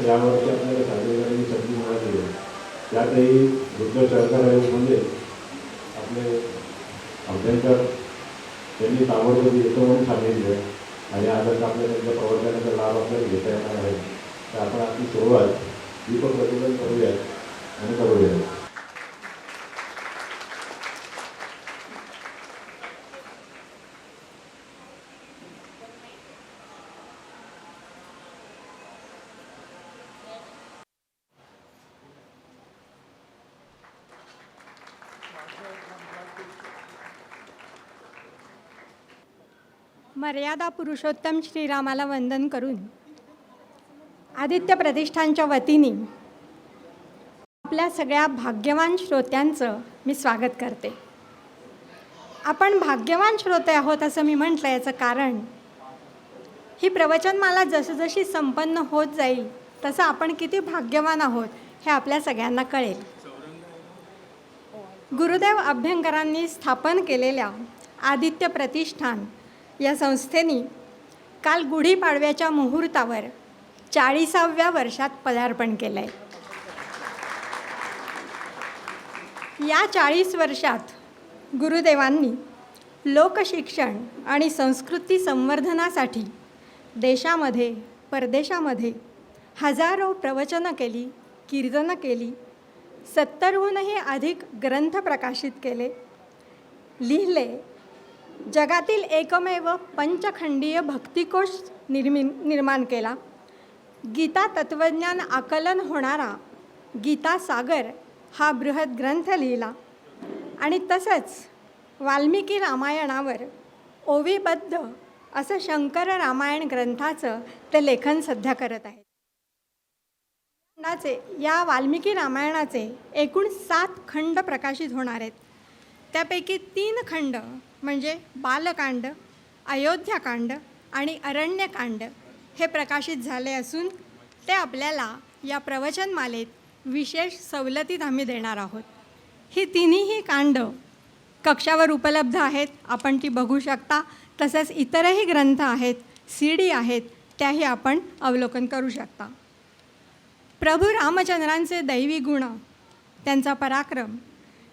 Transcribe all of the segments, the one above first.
यावरती आपल्याला सादरीकरणाची संधी मिळाली आहे. त्यातही बुद्ध सहकार आयोगमध्ये आपले अभ्यंकर त्यांनी ताबडतोब येतो म्हणून सांगितले आणि आता आपल्याला त्यांच्या प्रवर्तनाचा लाभ आपल्याला घेता येणार आहे. तर आपण आपली सुरुवात दीपक प्रज्वलन करूयात आणि करूयात. मर्यादा पुरुषोत्तम श्रीरामाला वंदन करून आदित्य प्रतिष्ठानच्या वतीने आपल्या सगळ्या भाग्यवान श्रोत्यांचं मी स्वागत करते. आपण भाग्यवान श्रोते आहोत असं मी म्हटलं, याचं कारण ही प्रवचनमाला जसजशी संपन्न होत जाईल तसं आपण किती भाग्यवान आहोत हे आपल्या सगळ्यांना कळेल. गुरुदेव अभ्यंकरांनी स्थापन केलेल्या आदित्य प्रतिष्ठान या संस्थेने काल गुढीपाडव्याच्या मुहूर्तावर 40व्या वर्षात पदार्पण केलं आहे. या 40 वर्षात गुरुदेवांनी लोकशिक्षण आणि संस्कृती संवर्धनासाठी देशामध्ये परदेशामध्ये हजारो प्रवचनं केली, कीर्तनं केली, 70हूनही अधिक ग्रंथ प्रकाशित केले, लिहिले. जगातील एकमेव पंचखंडीय भक्तिकोश निर्माण केला. गीता तत्त्वज्ञान आकलन होणारा गीता सागर हा बृहत ग्रंथ लिहिला आणि तसंच वाल्मिकी रामायणावर ओवीबद्ध असं शंकर रामायण ग्रंथाचं ते लेखन सध्या करत आहेत. या वाल्मिकी रामायणाचे एकूण 7 खंड प्रकाशित होणार आहेत. त्यापैकी 3 खंड म्हणजे बालकांड, अयोध्याकांड आणि अरण्यकांड हे प्रकाशित झाले असून ते आपल्याला या प्रवचनमालेत विशेष सवलतीत आम्ही देणार आहोत. ही तिन्हीही कांड कक्षावर उपलब्ध आहेत, आपण ती बघू शकता. तसंच इतरही ग्रंथ आहेत, CD आहेत, त्याही आपण अवलोकन करू शकता. प्रभू रामचंद्रांचे दैवी गुण, त्यांचा पराक्रम,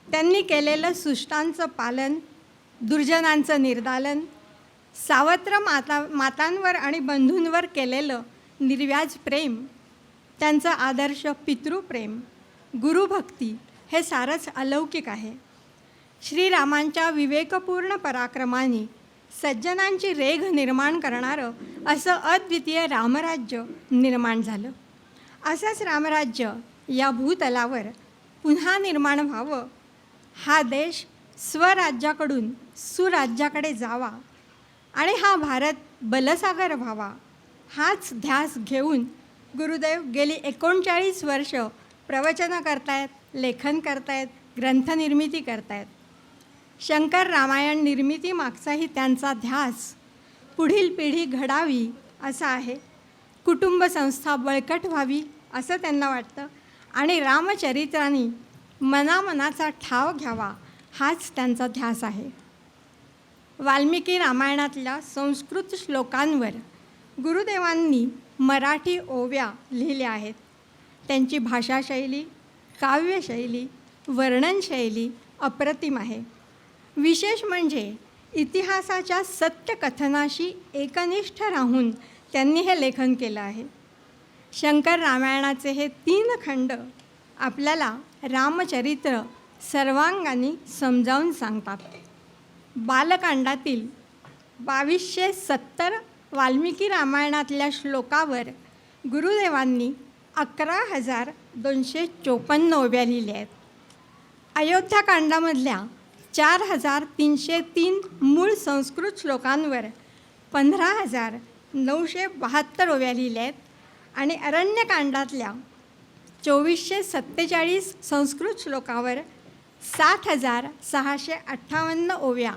त्यांनी केलेलं सुष्टांचं पालन, दुर्जनांचं निर्दालन, सावत्र मातांवर आणि बंधूंवर केलेलं निर्व्याज प्रेम, त्यांचं आदर्श पितृप्रेम, गुरुभक्ती हे सारंच अलौकिक आहे. श्रीरामांच्या विवेकपूर्ण पराक्रमाने सज्जनांची रेघ निर्माण करणारं असं अद्वितीय रामराज्य निर्माण झालं. असंच रामराज्य या भूतलावर पुन्हा निर्माण व्हावं, हा देश स्वराज्याकडून सुराज्याकडे जावा आणि हा भारत बलसागर व्हावा, हाच ध्यास घेऊन गुरुदेव गेली 39 वर्ष प्रवचनं करतायत, लेखन करतायत, ग्रंथनिर्मिती करतायत. शंकर रामायण निर्मिती मागचाही त्यांचा ध्यास पुढील पिढी घडावी असा आहे. कुटुंब संस्था बळकट व्हावी असं त्यांना वाटतं आणि रामचरित्राने मनामनाचा ठाव घ्यावा हाच त्यांचा ध्यास आहे. वाल्मिकी रामायणातल्या संस्कृत श्लोकांवर गुरुदेवांनी मराठी ओव्या लिहिल्या आहेत. त्यांची भाषाशैली, काव्यशैली, वर्णनशैली अप्रतिम आहे. विशेष म्हणजे इतिहासाच्या सत्यकथनाशी एकनिष्ठ राहून त्यांनी हे लेखन केलं आहे. शंकर रामायणाचे हे 3 खंड आपल्याला रामचरित्र सर्वांगाने समजावून सांगतात. बालकांडातील 2270 वाल्मिकी रामायणातल्या श्लोकावर गुरुदेवांनी 11,254 ओव्या लिहिल्या आहेत. अयोध्याकांडामधल्या 4,303 मूळ संस्कृत श्लोकांवर 15,972 ओव्या लिहिल्या आहेत आणि अरण्यकांडातल्या 2447 संस्कृत श्लोकावर 60,658 ओव्या.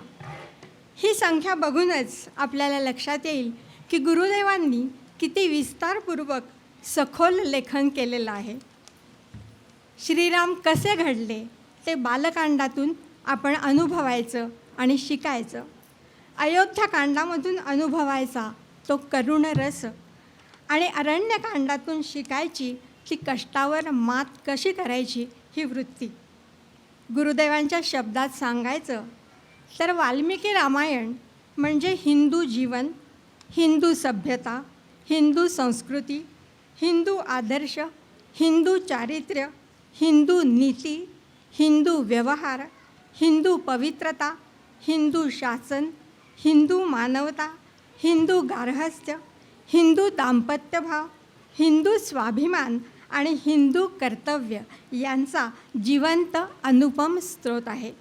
ही संख्या बघूनच आपल्याला लक्षात येईल की गुरुदेवांनी किती विस्तारपूर्वक सखोल लेखन केलेलं आहे. श्रीराम कसे घडले ते बालकांडातून आपण अनुभवायचं आणि शिकायचं. अयोध्याकांडामधून अनुभवायचा तो करुण रस. आणि अरण्यकांडातून शिकायची ती कष्टावर मात कशी करायची ही वृत्ती. गुरुदेवांच्या शब्दात सांगायचं तर वाल्मिकी रामायण म्हणजे हिंदू जीवन, हिंदू सभ्यता, हिंदू संस्कृती, हिंदू आदर्श, हिंदू चारित्र्य, हिंदू नीती, हिंदू व्यवहार, हिंदू पवित्रता, हिंदू शासन, हिंदू मानवता, हिंदू गार्हस्थ्य, हिंदू दाम्पत्यभाव, हिंदू स्वाभिमान आणि हिंदू कर्तव्य यांचा जिवंत अनुपम स्रोत आहे.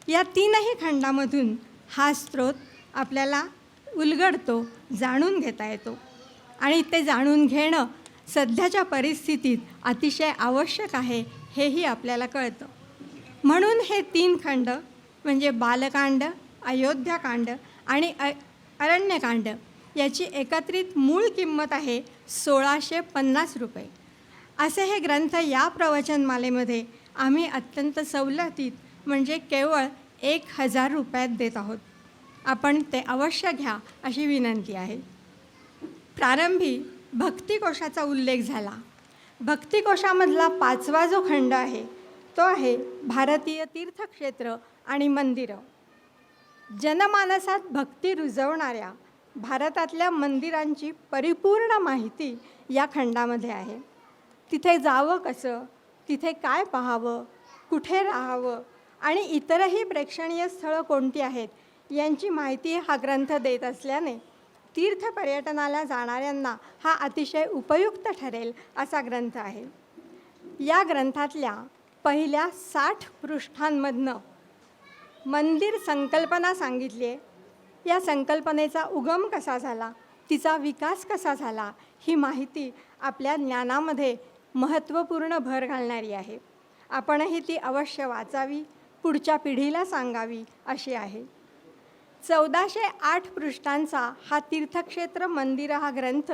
या तीनही खंडामधून हा स्रोत आपल्याला उलगडतो, जाणून घेता येतो आणि ते जाणून घेणं सध्याच्या परिस्थितीत अतिशय आवश्यक आहे हेही आपल्याला कळतं. म्हणून हे 3 खंड म्हणजे बालकांड, अयोध्याकांड आणि अरण्यकांड याची एकत्रित मूळ किंमत आहे 1650 रुपये. असे हे ग्रंथ या प्रवचनमालेमध्ये आम्ही अत्यंत सवलतीत म्हणजे केवळ 1000 रुपयात देत आहोत. आपण ते अवश्य घ्या अशी विनंती आहे. प्रारंभी भक्तिकोशाचा उल्लेख झाला. भक्तिकोशामधला 5वा जो खंड आहे तो आहे भारतीय तीर्थक्षेत्र आणि मंदिरं. जनमानसात भक्ती रुजवणाऱ्या भारतातल्या मंदिरांची परिपूर्ण माहिती या खंडामध्ये आहे. तिथे जावं कसं, तिथे काय पाहावं, कुठे राहावं आणि इतरही प्रेक्षणीय स्थळं कोणती आहेत यांची माहिती हा ग्रंथ देत असल्याने तीर्थ पर्यटनाला जाणाऱ्यांना हा अतिशय उपयुक्त ठरेल असा ग्रंथ आहे. या ग्रंथातल्या पहिल्या 60 पृष्ठांमधनं मंदिर संकल्पना सांगितली आहे. या संकल्पनेचा उगम कसा झाला, तिचा विकास कसा झाला ही माहिती आपल्या ज्ञानामध्ये महत्त्वपूर्ण भर घालणारी आहे. आपणही ती अवश्य वाचावी, पुढच्या पिढीला सांगावी अशी आहे. 1408 पृष्ठांचा हा तीर्थक्षेत्र मंदिर हा ग्रंथ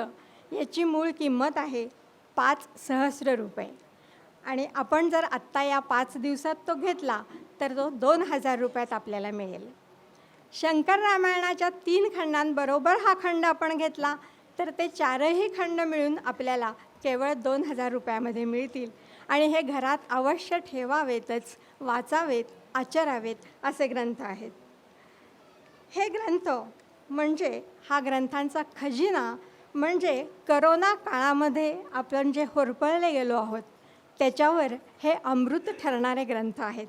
याची मूळ किंमत आहे 5,000 रुपये आणि आपण जर आत्ता या 5 दिवसात तो घेतला तर तो 2000 रुपयात आपल्याला मिळेल. शंकर रामायणाच्या 3 खंडांबरोबर हा खंड आपण घेतला तर ते 4ही खंड मिळून आपल्याला केवळ 2000 रुपयामध्ये मिळतील आणि हे घरात अवश्य ठेवावेतच, वाचावेत, आचरावेत असे ग्रंथ आहेत. हे ग्रंथ म्हणजे हा ग्रंथांचा खजिना म्हणजे करोना काळामध्ये आपण जे होरपळले गेलो आहोत त्याच्यावर हे अमृत ठरणारे ग्रंथ आहेत.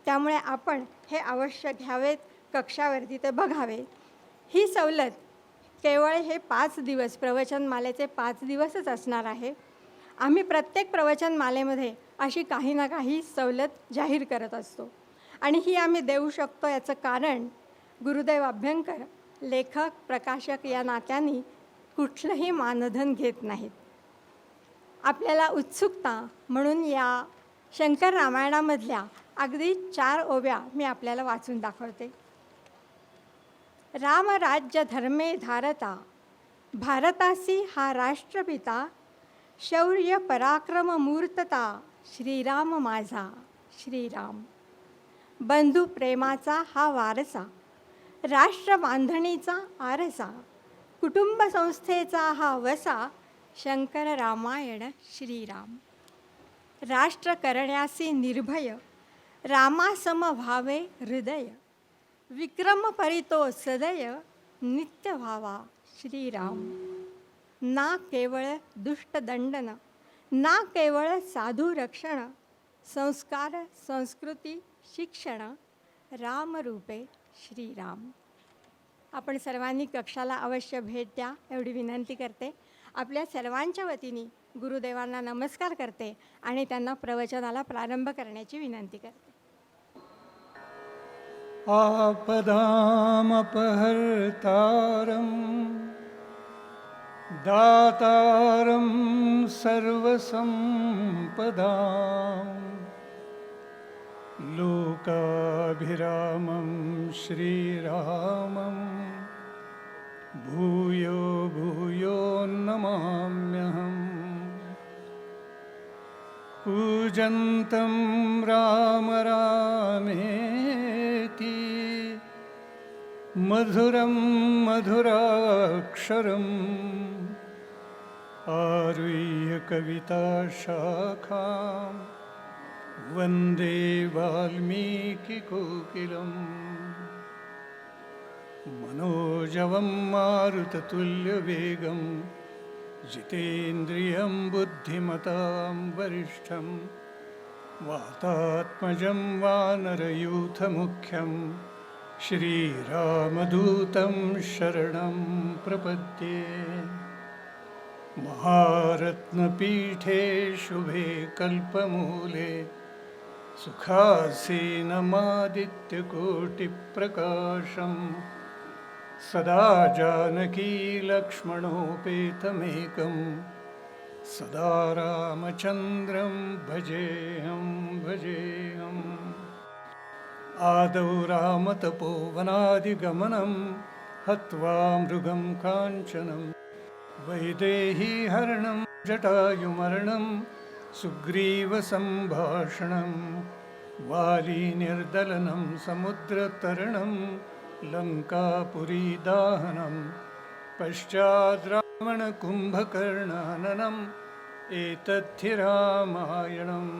त्यामुळे आपण हे अवश्य घ्यावेत, कक्षावरती ते बघावे. ही सवलत केवळ हे 5 दिवस प्रवचनमालेचे 5 दिवसच असणार आहे. आम्ही प्रत्येक प्रवचनमालेमध्ये अशी काही ना काही सवलत जाहीर करत असतो आणि ही आम्ही देऊ शकतो याचं कारण गुरुदेव अभ्यंकर लेखक, प्रकाशक या नात्याने कुठलंही मानधन घेत नाहीत. आपल्याला उत्सुकता म्हणून या शंकर रामायणामधल्या अगदी 4 ओव्या मी आपल्याला वाचून दाखवते. रामराज्य धर्मे धारता, भारतासी हा राष्ट्रपिता, शौर्य पराक्रम मूर्तता, श्रीराम माझा श्रीराम. बंधू प्रेमाचा हा वारसा, राष्ट्र बांधणीचा आरसा, कुटुंब संस्थेचा हा वसा, शंकर रामायण श्रीराम. राष्ट्र करण्यासी निर्भय, रामासम व्हावे हृदय, विक्रम परितो सदय, नित्य व्हावा श्रीराम. ना केवळ दुष्टदंडन, ना केवळ साधू रक्षण, संस्कार संस्कृती शिक्षण, रामरूपे श्रीराम. आपण सर्वांनी कक्षाला अवश्य भेट द्या एवढी विनंती करते. आपल्या सर्वांच्या वतीने गुरुदेवांना नमस्कार करते आणि त्यांना प्रवचनाला प्रारंभ करण्याची विनंती करते. आपदामपहर्तारं दातारं सर्वसंपदां लोकाभिरामं श्रीरामं भूयो भूयो नमाम्यहम्. पूजन्तं राम रामेति मधुरं मधुराक्षरम् आरुह्य कविताशाखां वन्दे वाल्मीकिकोकिलम् मनोजवं मारुततुल्यवेगं जितेन्द्रियं बुद्धिमतां वरिष्ठं वातात्मजं वानरयूथमुख्यं श्रीरामदूतं शरणं प्रपद्ये। महारत्नपीठे शुभे कल्पमूले सुखासीनमादित्यकोटिप्रकाशं सदा जानकीलक्ष्मणोपेतमेकं सदा रामचन्द्रं भजेऽहम्। आदौ रामतपोवनादिगमनं हत्वा मृगं काञ्चनं वैदेहीहरणं जटायुमरणं सुग्रीवसम्भाषणं वालीनिर्दलनं समुद्रतरणं लङ्कापुरीदाहनं पश्चाद्रावणकुम्भकर्णहननम् एतद्धि रामायणम्।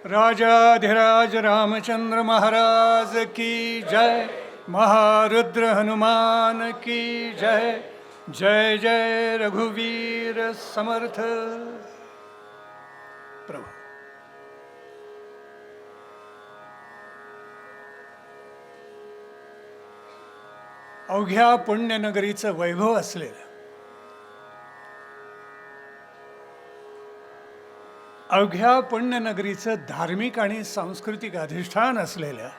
राजाधिराज रामचंद्र महाराज की जय। महारुद्र हनुमान की जय। जय जय रघुवीर समर्थ प्रभु। अवघ्या पुण्यनगरीचं वैभव असलेलं, अवघ्या पुण्यनगरीचं धार्मिक आणि सांस्कृतिक अधिष्ठान असलेल्या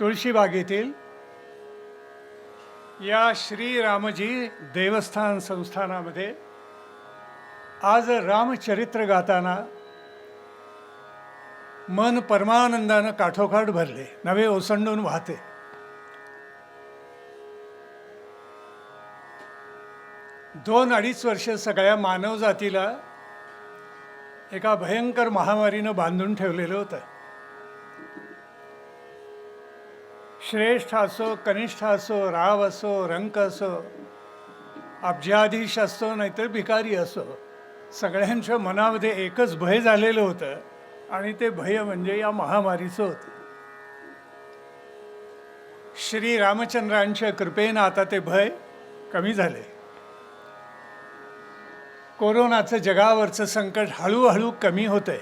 तुळशीबागेतील या श्रीरामजी देवस्थान संस्थानामध्ये आज रामचरित्र गाताना मन परमानंदानं काठोकाठ भरले, नवे ओसंडून वाहते. दोन अडीच वर्ष सगळ्या मानवजातीला एका भयंकर महामारीनं बांधून ठेवलेलं होतं. श्रेष्ठ असो, कनिष्ठ असो, राव असो, रंक असो, अब्जाधीश असो, नाहीतर भिकारी असो, सगळ्यांच्या मनामध्ये एकच भय झालेलं होतं आणि ते भय म्हणजे या महामारीचं होतं. श्री रामचंद्रांच्या कृपेनं आता ते भय कमी झाले. कोरोनाचं जगावरचं संकट हळूहळू कमी होतंय.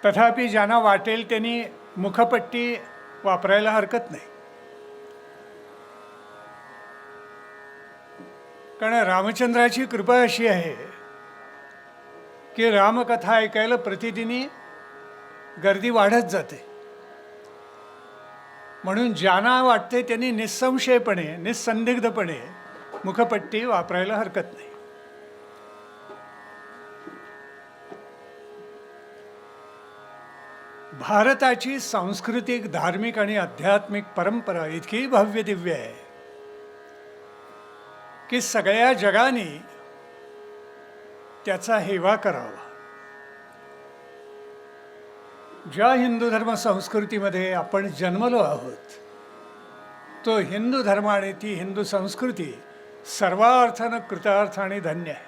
तथापि ज्यांना वाटेल त्यांनी मुखपट्टी वापरायला हरकत नाही, कारण रामचंद्राची कृपा अशी आहे की रामकथा ऐकायला प्रतिदिनी गर्दी वाढत जाते. म्हणून ज्यांना वाटते त्यांनी निसंशयपणे, निसंदिग्धपणे मुखपट्टी वापरायला हरकत नाही. भारताची सांस्कृतिक, धार्मिक आणि आध्यात्मिक परंपरा इतकी भव्य दिव्य आहे की सगळ्या जगाने त्याचा हेवा करावा. ज्या हिंदू धर्म संस्कृतीमध्ये आपण जन्मलो आहोत, तो हिंदू धर्म आणि ती हिंदू संस्कृती सर्वार्थानं कृतार्थ आणि धन्य आहे.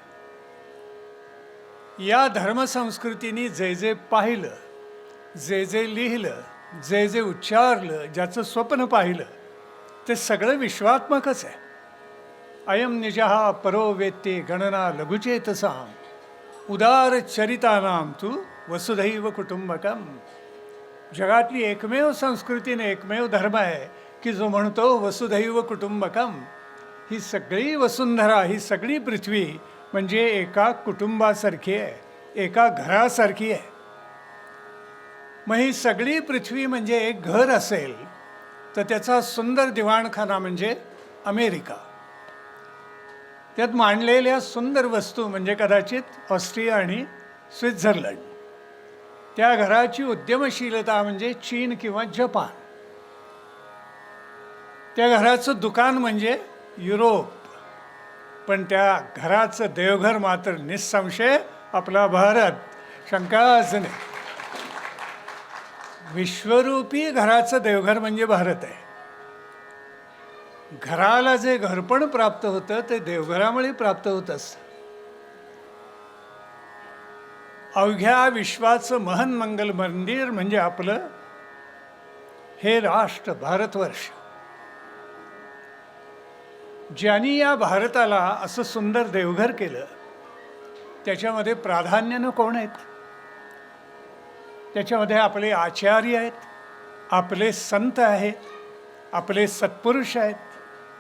या धर्मसंस्कृतीने जे जे पाहिलं, जे जे लिहिलं, जे जे उच्चारलं, ज्याचं स्वप्न पाहिलं, ते सगळं विश्वात्मकच आहे. अयम निजहा परो वेत्ते गणना लघुचेतसाम उदार चरितानाम तू वसुधैव कुटुंबकम. जगातली एकमेव संस्कृतीने एकमेव धर्म आहे की जो म्हणतो वसुधैव कुटुंबकम. ही सगळी वसुंधरा, ही सगळी पृथ्वी म्हणजे एका कुटुंबासारखी आहे, एका घरासारखी आहे. मग ही सगळी पृथ्वी म्हणजे एक घर असेल तर त्याचा सुंदर दिवाणखाना म्हणजे अमेरिका. त्यात मांडलेल्या सुंदर वस्तू म्हणजे कदाचित ऑस्ट्रिया आणि स्वित्झर्लंड. त्या घराची उद्यमशीलता म्हणजे चीन किंवा जपान. त्या घराचं दुकान म्हणजे युरोप. पण त्या घराचं देवघर मात्र निसंशय आपला भारत, शंकाच नाही. विश्वरूपी घराचं देवघर म्हणजे भारत आहे. घराला जे घरपण प्राप्त होतं ते देवघरामुळे प्राप्त होत असतं. अवघ्या विश्वाचं महन मंगल मंदिर म्हणजे आपलं हे राष्ट्र भारतवर्ष. ज्यांनी या भारताला असं सुंदर देवघर केलं त्याच्यामध्ये प्राधान्यानं कोण आहेत? त्याच्यामध्ये आपले आचार्य आहेत, आपले संत आहेत, आपले सत्पुरुष आहेत,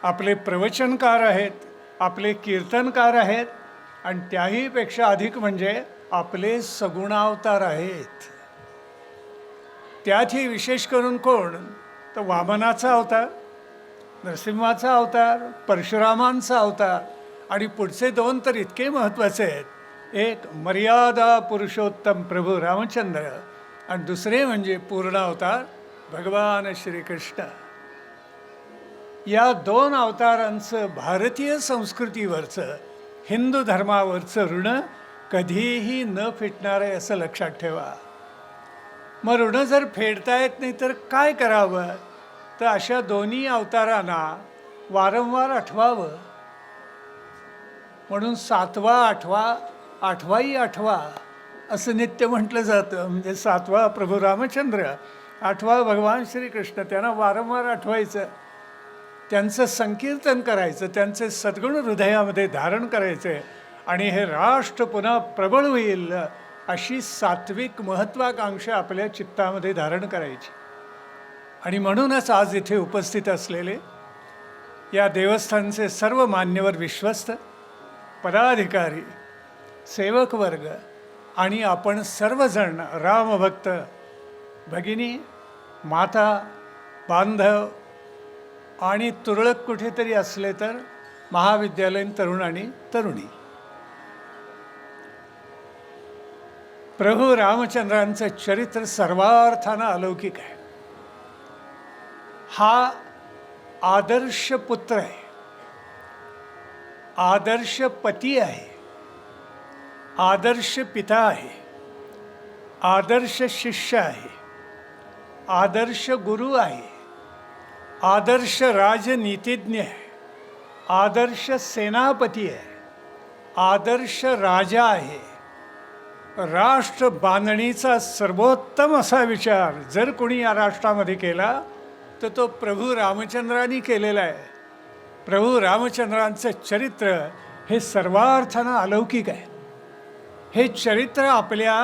आपले प्रवचनकार आहेत, आपले कीर्तनकार आहेत आणि त्याहीपेक्षा अधिक म्हणजे आपले सगुणावतार आहेत. त्यातही विशेष करून कोण? तर वामनाचा अवतार, नरसिंहाचा अवतार, परशुरामांचा अवतार आणि पुढचे दोन तर इतके महत्त्वाचे आहेत. एक मर्यादा पुरुषोत्तम प्रभू रामचंद्र आणि दुसरे म्हणजे पूर्ण अवतार भगवान श्रीकृष्ण. या दोन अवतारांचं भारतीय संस्कृतीवरचं, हिंदू धर्मावरचं ऋण कधीही न फिटणार आहे असं लक्षात ठेवा. मग ऋण जर फेडता येत नाही तर काय करावं? तर अशा दोन्ही अवतारांना वारंवार आठवावं. म्हणून 7वा 8वा 8वाही 8वा असं नित्य म्हटलं जातं. म्हणजे 7वा प्रभू रामचंद्र, 8वा भगवान श्रीकृष्ण, त्यांना वारंवार आठवायचं, त्यांचं संकीर्तन करायचं, त्यांचे सद्गुण हृदयामध्ये धारण करायचे आणि हे राष्ट्र पुन्हा प्रबळ होईल अशी सात्विक महत्त्वाकांक्षा आपल्या चित्तामध्ये धारण करायची. आणि म्हणूनच आज इथे उपस्थित असलेले या देवस्थानचे सर्व मान्यवर विश्वस्त, पदाधिकारी, सेवक वर्ग आणि आपण सर्वजण रामभक्त भगिनी, माता, बांधव आणि तुरळक कुठेतरी असले तर महाविद्यालयीन तरुण आणि तरुणी, प्रभू रामचंद्रांचं चरित्र सर्वार्थानं अलौकिक आहे. हा आदर्श पुत्र आहे, आदर्श पती आहे, आदर्श पिता आहे, आदर्श शिष्य आहे, आदर्श गुरु आहे, आदर्श राजनीतिज्ञ आहे, आदर्श सेनापती आहे, आदर्श राजा आहे. राष्ट्र बांधणीचा सर्वोत्तम असा विचार जर कोणी या राष्ट्रामध्ये केला तर तो प्रभू रामचंद्रांनी केलेला आहे. प्रभू रामचंद्रांचं चरित्र हे सर्वार्थानं अलौकिक आहे. हे चरित्र आपल्या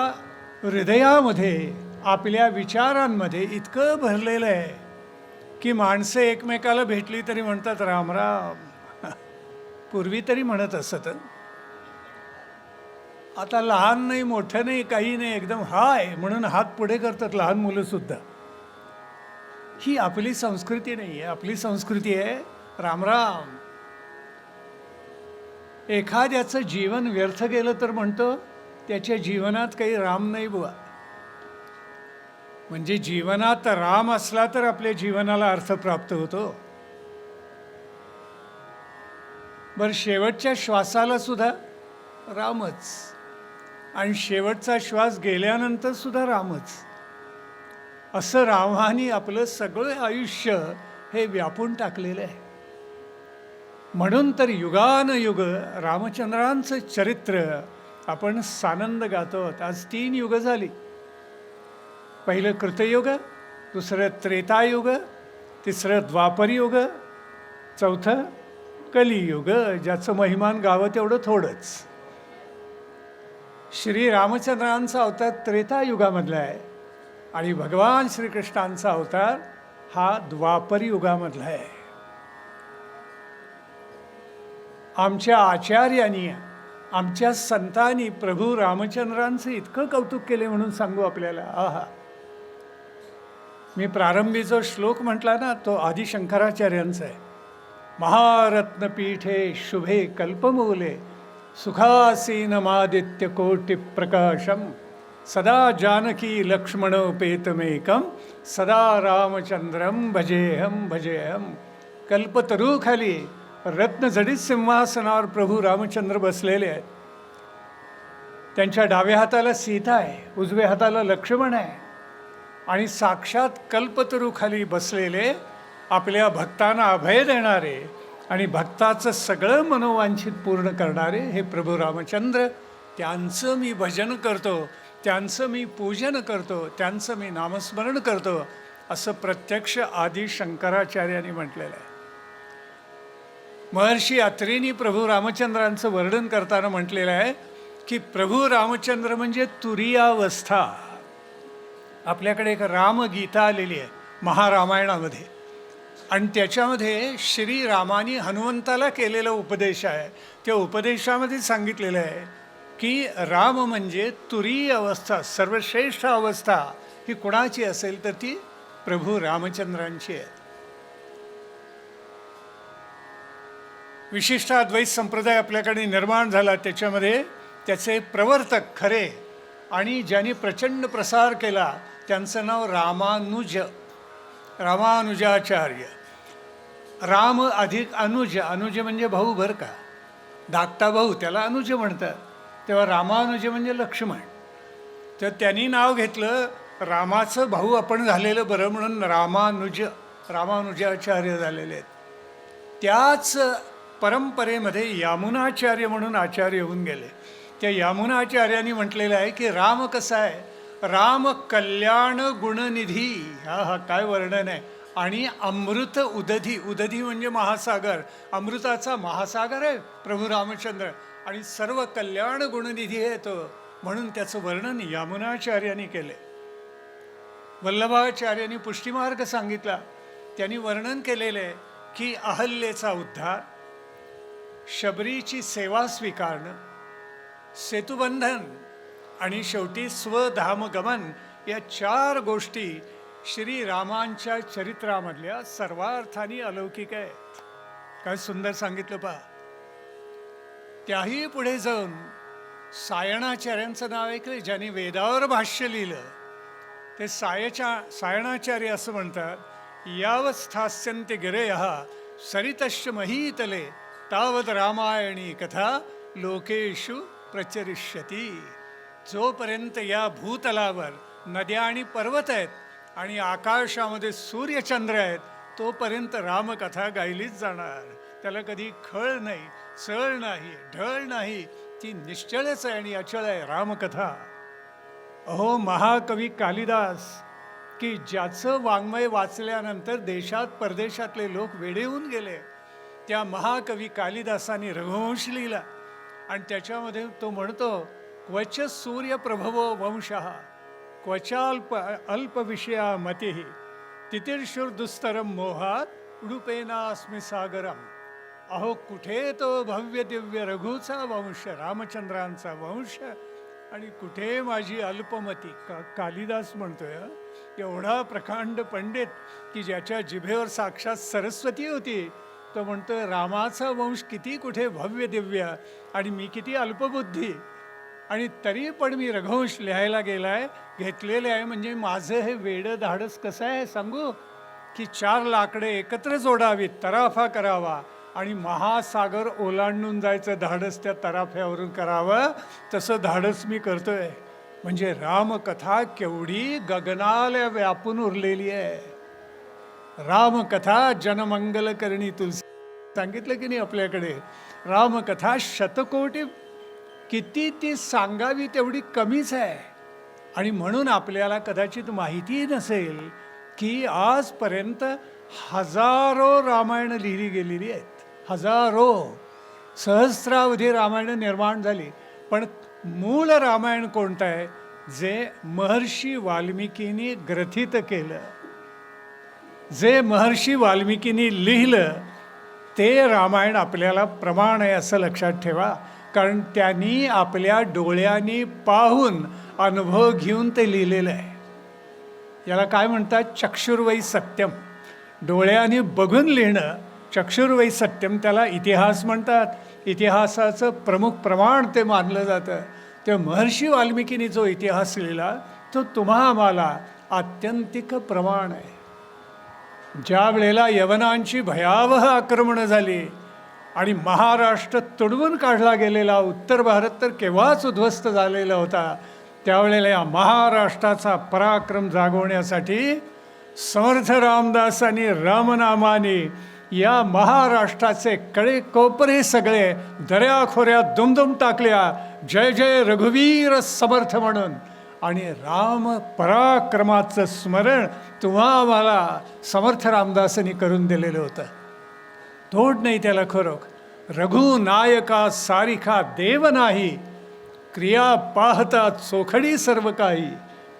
हृदयामध्ये, आपल्या विचारांमध्ये इतकं भरलेलं आहे की माणसं एकमेकाला भेटली तरी म्हणतात राम राम. पूर्वी तरी म्हणत असत, आता लहान नाही, मोठं नाही, काही नाही, एकदम हाय म्हणून हात पुढे करतात लहान मुलंसुद्धा. ही आपली संस्कृती नाही आहे. आपली संस्कृती आहे रामराम. एखाद्याचं जीवन व्यर्थ गेलं तर म्हणतो त्याच्या जीवनात काही राम नाही बुवा. म्हणजे जीवनात राम असला तर आपल्या जीवनाला अर्थ प्राप्त होतो. बरं, शेवटच्या श्वासाला सुद्धा रामच आणि शेवटचा श्वास गेल्यानंतर सुद्धा रामच. असं रामाने आपलं सगळं आयुष्य हे व्यापून टाकलेलं आहे. म्हणून तर युगानुयुग रामचंद्रांचं चरित्र आपण सानंद गातो. आज 3 युग झाली. पहिलं कृतयुग, दुसरं त्रेतायुग, तिसरं द्वापरयुग, चौथं कलियुग, ज्याचं महिमान गावं तेवढं थोडंच. श्री रामचंद्रांचा अवतार त्रेतायुगामधला आहे आणि भगवान श्रीकृष्णांचा अवतार हा द्वापर युगामधला आहे. आमच्या आचार्यांनी, आमच्या संतांनी प्रभू रामचंद्रांचं इतकं कौतुक केले म्हणून सांगू आपल्याला. आहा, मी प्रारंभी जो श्लोक म्हटला ना तो आदिशंकराचार्यांचा आहे. महारत्नपीठे शुभे कल्पमूले सुखासीनमादित्य कोटि प्रकाशम सदा जानकी लक्ष्मणोपेतमेकम सदा रामचंद्रम भजेहम भजेहम. कल्पतरूखाली रत्नजडित सिंहासनावर प्रभू रामचंद्र बसलेले आहेत. त्यांच्या डाव्या हाताला सीता आहे, उजव्या हाताला लक्ष्मण आहे आणि साक्षात कल्पतरूखाली बसलेले, आपल्या भक्तांना अभय देणारे आणि भक्ताचं सगळं मनोवांछित पूर्ण करणारे हे प्रभू रामचंद्र, त्यांचं मी भजन करतो, त्यांचं मी पूजन करतो, त्यांचं मी नामस्मरण करतो, असं प्रत्यक्ष आदी शंकराचार्यांनी म्हटलेलं आहे. महर्षी अत्रेंनी प्रभू रामचंद्रांचं वर्णन करताना म्हटलेलं आहे की प्रभू रामचंद्र म्हणजे तुरीयावस्था. आपल्याकडे एक रामगीता आलेली आहे महारामायणामध्ये, आणि त्याच्यामध्ये श्रीरामानी हनुमंताला केलेला उपदेश आहे. त्या उपदेशामध्ये सांगितलेलं आहे की राम म्हणजे तुरीय अवस्था, सर्वश्रेष्ठ अवस्था ही कोणाची असेल तर ती प्रभू रामचंद्रांची आहे. विशिष्ट अद्वैत संप्रदाय आपल्याकडे निर्माण झाला, त्याच्यामध्ये त्याचे प्रवर्तक खरे आणि ज्यांनी प्रचंड प्रसार केला त्यांचं नाव रामानुजाचार्य. राम अधिक अनुज, अनुज म्हणजे भाऊ बरं का, धाकटा भाऊ, त्याला अनुज म्हणतात. तेव्हा रामानुज म्हणजे लक्ष्मण. तर त्यांनी नाव घेतलं, रामाचं भाऊ आपण झालेलं बरं म्हणून रामानुजाचार्य झालेले आहेत. त्याच परंपरेमध्ये यामुनाचार्य म्हणून आचार्य होऊन गेले. त्या यामुनाचार्यांनी म्हटलेलं आहे की राम कसा आहे, राम कल्याण गुणनिधी, हा काय वर्णन आहे, आणि अमृत उदधी, उदधी म्हणजे महासागर, अमृताचा महासागर आहे प्रभू रामचंद्र, आणि सर्व कल्याण गुणनिधी आहे तो, म्हणून त्याचं वर्णन यामुनाचार्यांनी केले. वल्लभाचार्यांनी पुष्टिमार्ग सांगितला, त्यांनी वर्णन केलेलं आहे की अहल्येचा उद्धार, शबरीची सेवा स्वीकारणं, सेतुबंधन आणि शेवटी स्वधामगमन, या 4 गोष्टी श्रीरामांच्या चरित्रामधल्या सर्वार्थाने अलौकिक आहेत. काय सुंदर सांगितलं पहा. त्याही पुढे जाऊन सायणाचार्यांचं नाव ऐकलं, ज्यांनी वेदावर भाष्य लिहिलं. ते सायणाचार्य असं म्हणतात, यावस्थास्यन्ते गिरयः सरितश्च महीतले तावद रामायणी कथा लोकेषु प्रचरिष्यती. जोपर्यंत या भूतलावर नद्या आणि पर्वत आहेत आणि आकाशामध्ये सूर्यचंद्र आहेत, तोपर्यंत रामकथा गायलीच जाणार. त्याला कधी खळ नाही, चळ नाही, ढळ नाही, ती निश्चळच आहे आणि अचळ आहे रामकथा. अहो महाकवी कालिदास, की ज्याचं वाङ्मय वाचल्यानंतर देशात परदेशातले लोक वेडे होऊन गेले, त्या महाकवी कालिदासाने रघुवंश लिहिला. आणि त्याच्यामध्ये तो म्हणतो, क्वच सूर्यप्रभवो वंशः क्वचाल्प अल्पविषया मतिः तितिर्षुर्दुस्तरम मोहात उडुपेनास्मि सागरम. अहो कुठे तो भव्य दिव्य रघुचा वंश, रामचंद्रांचा वंश, आणि कुठे माझी अल्पमती. कालिदास म्हणतोय, एवढा प्रकांड पंडित की ज्याच्या जिभेवर साक्षात सरस्वती होती, तो म्हणतोय रामाचा वंश किती कुठे भव्य दिव्य, आणि मी किती अल्पबुद्धी, आणि तरी पण मी रघुवंश लिहायला घेतलेले आहे. म्हणजे माझं हे वेडं धाडस कसं आहे सांगू, की 4 लाकडे एकत्र जोडावीत, तराफा करावा, आणि महासागर ओलांडून जायचं धाडस त्या तराफ्यावरून करावं, तसं धाडस मी करतोय. म्हणजे रामकथा केवढी गगनाला व्यापून उरलेली आहे. रामकथा जनमंगल करणी तुलसी, सांगितलं की नाही आपल्याकडे. रामकथा शतकोटी, किती ती सांगावी तेवढी कमीच आहे. आणि म्हणून आपल्याला कदाचित माहिती नसेल की आजपर्यंत हजारो रामायण लिहिली गेलेली आहेत. हजारो, सहस्रावधी रामायण निर्माण झाली. पण मूळ रामायण कोणतं आहे, जे महर्षी वाल्मिकींनी ग्रथित केलं, जे महर्षी वाल्मिकींनी लिहिलं, ते रामायण आपल्याला प्रमाण आहे असं लक्षात ठेवा. कारण त्यांनी आपल्या डोळ्यांनी पाहून अनुभव घेऊन ते लिहिलेलं आहे. याला काय म्हणतात, चक्षुर्वै सत्यम. डोळ्यांनी बघून लिहिणं चक्षुर्वै सत्यम, त्याला इतिहास म्हणतात. इतिहासाचं प्रमुख प्रमाण ते मानलं जातं. ते महर्षी वाल्मिकींनी जो इतिहास लिहिला तो तुम्हा आम्हाला आत्यंतिक प्रमाण आहे. ज्या वेळेला यवनांची भयावह आक्रमणं झाली आणि महाराष्ट्र तुडवून काढला गेलेला, उत्तर भारत तर केव्हाच उद्ध्वस्त झालेला होता, त्यावेळेला या महाराष्ट्राचा पराक्रम जागवण्यासाठी समर्थ रामदासांनी रामनामाने या महाराष्ट्राचे कळे कोपरे सगळे दऱ्याखोऱ्यात दुमदुम टाकल्या, जय जय रघुवीर समर्थ म्हणून. आणि राम पराक्रमाचं स्मरण तुम्हा मला समर्थ रामदासांनी करून दिलेलं होतं. तोड नाही त्याला खरोखर. रघुनायका सारिखा देव नाही, क्रिया पाहता चोखडी सर्व काही.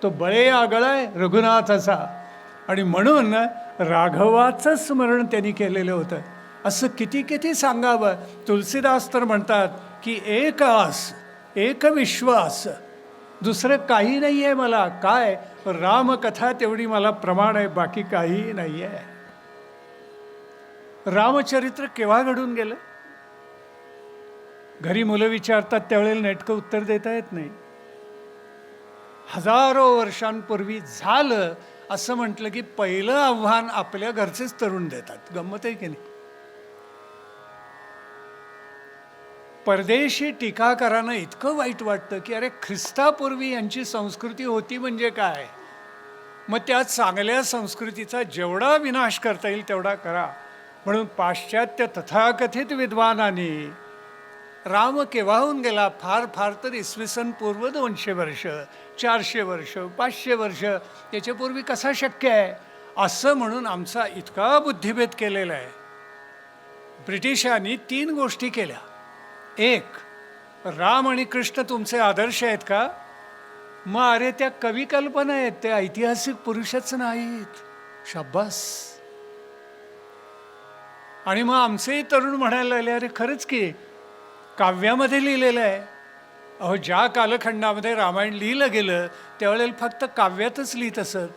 तो बळे आगळाय रघुनाथाचा. आणि म्हणून राघवाचं स्मरण त्यांनी केलेलं होतं. असं किती किती सांगावं. तुलसीदास तर म्हणतात की एक आस एक विश्वास, दुसरं काही नाही आहे मला. काय रामकथा तेवढी मला प्रमाण आहे, बाकी काही नाही आहे. रामचरित्र केव्हा घडून गेलं? घरी मुलं विचारतात त्यावेळेला नेटकं उत्तर देता येत नाही. हजारो वर्षांपूर्वी झालं असं म्हटलं की पहिलं आव्हान आपल्या घरचेच तरुण देतात. गंमत आहे की नाही? परदेशी टीकाकारांना इतकं वाईट वाटतं की अरे ख्रिस्तापूर्वी यांची संस्कृती होती म्हणजे काय, मग त्या चांगल्या संस्कृतीचा जेवढा विनाश करता येईल तेवढा करा. म्हणून पाश्चात्य तथाकथित विद्वानांनी राम केव्हाहून गेला, फार फार तर इसवी सन पूर्व 200 वर्ष, 400 वर्ष, 500 वर्ष, याच्यापूर्वी कसा शक्य आहे असं म्हणून आमचा इतका बुद्धिभेद केलेला आहे. ब्रिटिशांनी 3 गोष्टी केल्या. एक, राम आणि कृष्ण तुमचे आदर्श आहेत का? मग अरे त्या कविकल्पना आहेत, त्या ऐतिहासिक पुरुषच नाहीत. शाब्बास. आणि मग आमचेही तरुण म्हणायला लागले अरे खरंच की काव्यामध्ये लिहिलेलं आहे. अहो ज्या कालखंडामध्ये रामायण लिहिलं गेलं त्यावेळेला फक्त काव्यातच लिहित असत.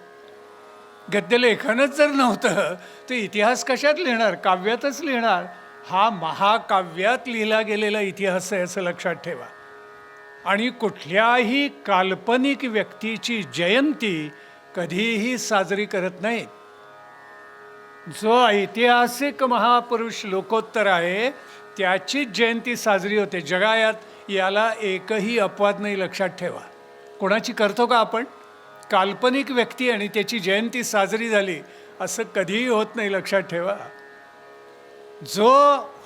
गद्यलेखनच जर नव्हतं तर इतिहास कशात लिहिणार? काव्यातच लिहिणार. हा महाकाव्यात लिहिला गेलेला इतिहास आहे असं लक्षात ठेवा. आणि कुठल्याही काल्पनिक व्यक्तीची जयंती कधीही साजरी करत नाहीत. जो ऐतिहासिक महापुरुष लोकोत्तर आहे त्याचीच जयंती साजरी होते. जगात याला एकही अपवाद नाही, लक्षात ठेवा. कोणाची करतो का आपण? काल्पनिक व्यक्ती आणि त्याची जयंती साजरी झाली असं कधीही होत नाही, लक्षात ठेवा. जो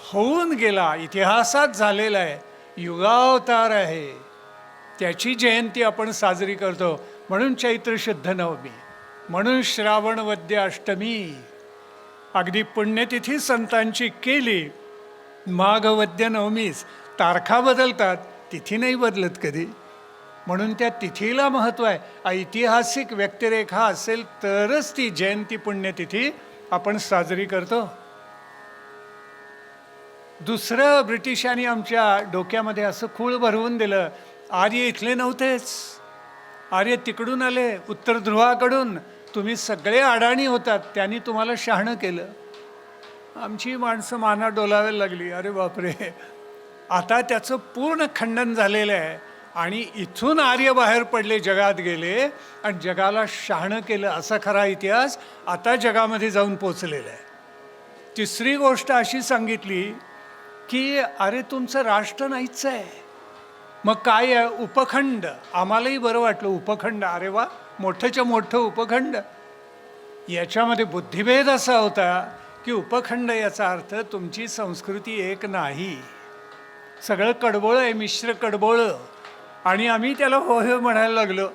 होऊन गेला, इतिहासात झालेला आहे, युगावतार आहे, त्याची जयंती आपण साजरी करतो. म्हणून चैत्र शुद्ध नवमी, म्हणून श्रावण वद्य अष्टमी. अगदी पुण्यतिथी संतांची केली, माघ वद्य नवमीच. तारखा बदलतात, तिथी नाही बदलत कधी. म्हणून त्या तिथीला महत्त्व आहे. ऐतिहासिक व्यक्तिरेखा असेल तरच ती जयंती पुण्यतिथी आपण साजरी करतो. दुसरं, ब्रिटिशांनी आमच्या डोक्यामध्ये असं खूळ भरवून दिलं, आर्य इथले नव्हतेच, आर्य तिकडून आले, उत्तर ध्रुवाकडून. तुम्ही सगळे अडाणी होतात, त्यांनी तुम्हाला शहाणं केलं. आमची माणसं माना डोलावायला लागली. अरे बापरे, आता त्याचं पूर्ण खंडन झालेलं आहे. आणि इथून आर्य बाहेर पडले, जगात गेले आणि जगाला शहाणं केलं, असा खरा इतिहास आता जगामध्ये जाऊन पोचलेला आहे. तिसरी गोष्ट अशी सांगितली की अरे तुमचं राष्ट्र नाहीच आहे, मग काय आहे? उपखंड. आम्हालाही बरं वाटलं उपखंड. अरे वा, मोठंच्या मोठं उपखंड. याच्यामध्ये बुद्धिभेद असा होता की उपखंड याचा अर्थ तुमची संस्कृती एक नाही, सगळं कडबोळं आहे, मिश्र कडबोळं. आणि आम्ही त्याला होय म्हणायला लागलो.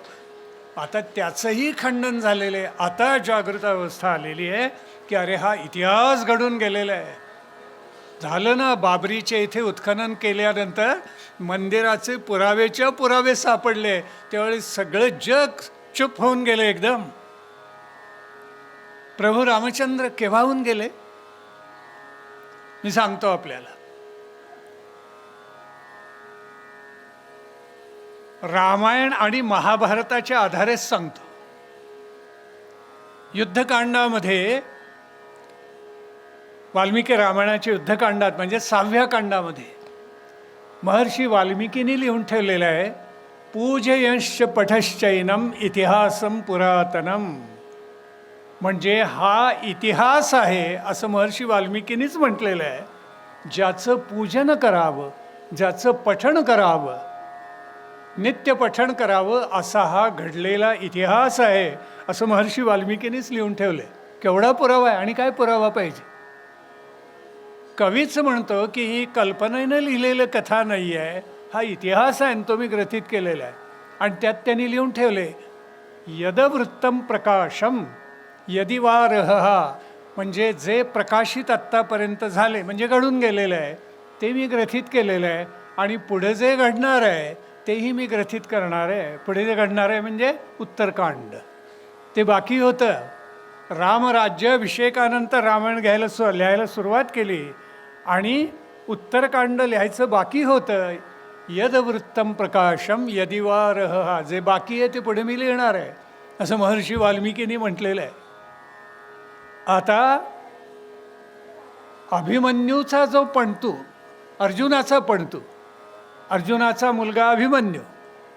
आता त्याचंही खंडन झालेलं आहे. आता जागृत अवस्था आलेली आहे की अरे हा इतिहास घडून गेलेला आहे. झालं ना, बाबरीच्या इथे उत्खनन केल्यानंतर मंदिराचे पुरावेच्या पुरावे सापडले, त्यावेळी सगळं जग चुप होऊन गेले एकदम. प्रभू रामचंद्र केव्हाहून गेले मी सांगतो आपल्याला. रामायण आणि महाभारताच्या आधारेच सांगतो. युद्धकांडामध्ये, वाल्मिकी रामायणाच्या युद्धकांडात म्हणजे 6व्या कांडामध्ये महर्षी वाल्मिकींनी लिहून ठेवलेलं आहे, पूजयंश्च पठश्चैनम इतिहासम पुरातनम. म्हणजे हा इतिहास आहे असं महर्षी वाल्मिकींनीच म्हटलेलं आहे. ज्याचं पूजन करावं, ज्याचं पठण करावं. नित्य पठण करावं असा हा घडलेला इतिहास आहे, असं महर्षी वाल्मिकींनीच लिहून ठेवलं आहे. केवढा पुरावा आहे आणि काय पुरावा पाहिजे. कवीच म्हणतो की ही कल्पनेनं लिहिलेलं कथा नाही आहे, हा इतिहास आहे, तो मी ग्रथित केलेला आहे. आणि त्यात त्यांनी लिहून ठेवले यदवृत्तम प्रकाशम यदि वा रहहा, म्हणजे जे प्रकाशित आत्तापर्यंत झाले म्हणजे घडून गेलेलं आहे ते मी ग्रथित केलेलं आहे. आणि पुढे जे घडणार आहे तेही मी ग्रथित करणार आहे. पुढे जे घडणार आहे म्हणजे उत्तरकांड, ते बाकी होतं. रामराज्याभिषेकानंतर रामायण लिहायला सुरुवात केली आणि उत्तरकांड लिहायचं बाकी होतं. यदवृत्तम प्रकाशम यदि वा रहहा, जे बाकी आहे ते पुढे मी लिहिणार आहे, असं महर्षी वाल्मिकींनी म्हटलेलं आहे. आता अभिमन्यूचा जो पणतू, अर्जुनाचा पणतू, अर्जुनाचा मुलगा अभिमन्यू,